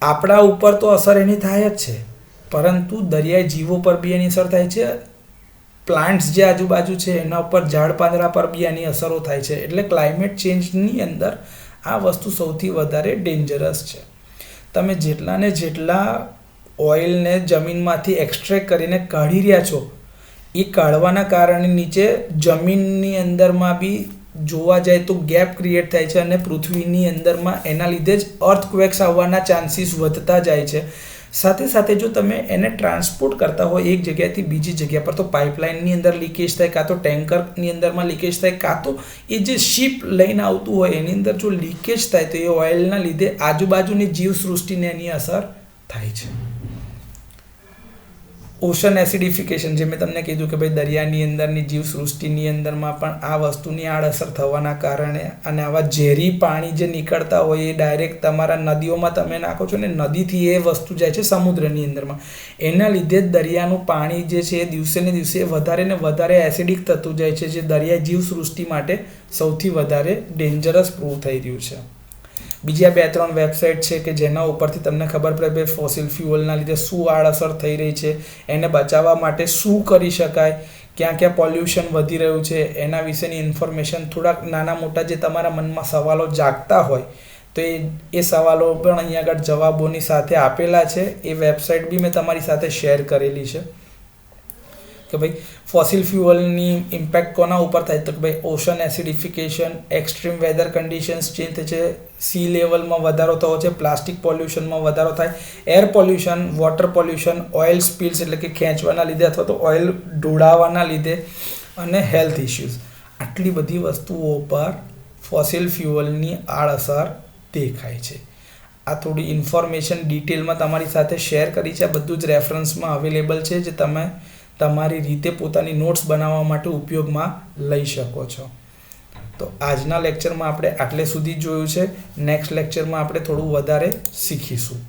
આપણા ઉપર તો અસર એની થાય જ છે, પરંતુ દરિયાઈ જીવો પર બી એની અસર થાય છે. પ્લાન્ટ્સ જે આજુબાજુ છે એના ઉપર ઝાડ પાંદડા પર બી એની અસરો થાય છે. એટલે ક્લાઇમેટ ચેન્જની અંદર આ વસ્તુ સૌથી વધારે ડેન્જરસ છે. તમે જેટલા ઓઇલને જમીનમાંથી એક્સ્ટ્રેક્ટ કરીને કાઢી રહ્યા છો એ કાઢવાના કારણે નીચે જમીનની અંદરમાં બી જોવા જાય તો ગેપ ક્રિએટ થાય છે અને પૃથ્વીની અંદરમાં એના લીધે જ અર્થક્વેક્સ આવવાના ચાન્સીસ વધતા જાય છે. સાથે સાથે જો તમે એને ટ્રાન્સપોર્ટ કરતા હોય એક જગ્યાએથી બીજી જગ્યા પર, તો પાઇપલાઇનની અંદર લીકેજ થાય, કાં તો ટેન્કરની અંદરમાં લીકેજ થાય, કાં તો એ જે શિપ લઈને આવતું હોય એની અંદર જો લીકેજ થાય તો એ ઓઇલના લીધે આજુબાજુની જીવસૃષ્ટિને એની અસર થાય છે. ઓશન એસિડિફિકેશન, જે મેં તમને કીધું કે ભાઈ દરિયાની અંદરની જીવસૃષ્ટિની અંદરમાં પણ આ વસ્તુની આડઅસર થવાના કારણે અને આવા ઝેરી પાણી જે નીકળતા હોય એ ડાયરેક્ટ તમારા નદીઓમાં તમે નાખો છો ને નદીથી એ વસ્તુ જાય છે સમુદ્રની અંદરમાં, એના લીધે જ દરિયાનું પાણી જે છે એ દિવસે ને દિવસે વધારે ને વધારે એસિડિક થતું જાય છે, જે દરિયા જીવસૃષ્ટિ માટે સૌથી વધારે ડેન્જરસ પ્રૂવ થઈ રહ્યું છે. બીજા 2-3 વેબસાઇટ છે કે જેના ઉપરથી તમને ખબર પડે કે ફોસિલ ફ્યુઅલના લીધે શું આડઅસર થઈ રહી છે, એને બચાવવા માટે શું કરી શકાય, ક્યાં ક્યાં પોલ્યુશન વધી રહ્યું છે, એના વિશેની ઇન્ફોર્મેશન, થોડાક નાના મોટા જે તમારા મનમાં સવાલો જાગતા હોય તો એ સવાલો પણ અહીંયા આગળ જવાબોની સાથે આપેલા છે. એ વેબસાઇટ બી મેં તમારી સાથે શેર કરેલી છે કે ભાઈ ફોસિલ ફ્યુઅલની ઇમ્પેક્ટ કોના ઉપર થાય, તો કે ભાઈ ocean acidification, extreme weather conditions change થાય છે, સી લેવલમાં વધારો થયો છે, પ્લાસ્ટિક પોલ્યુશનમાં વધારો થાય, air pollution, water pollution, oil spills એટલે કે ખેંચવાના લીધે અથવા તો ઓઇલ ઢોળાવાના લીધે, અને હેલ્થ ઇશ્યુઝ. આટલી બધી વસ્તુઓ પર ફોસિલ ફ્યુઅલની આડઅસર દેખાય છે. આ થોડી ઇન્ફોર્મેશન ડિટેલમાં તમારી સાથે શેર કરી છે. આ બધું જ રેફરન્સમાં અવેલેબલ છે, જે તમે તમારી રીતે પોતાની નોટ્સ બનાવવા માટે ઉપયોગમાં લઈ શકો છો. તો આજના લેક્ચરમાં આપણે આટલે સુધી જોયું છે. નેક્સ્ટ લેક્ચરમાં આપણે થોડું વધારે શીખીશું.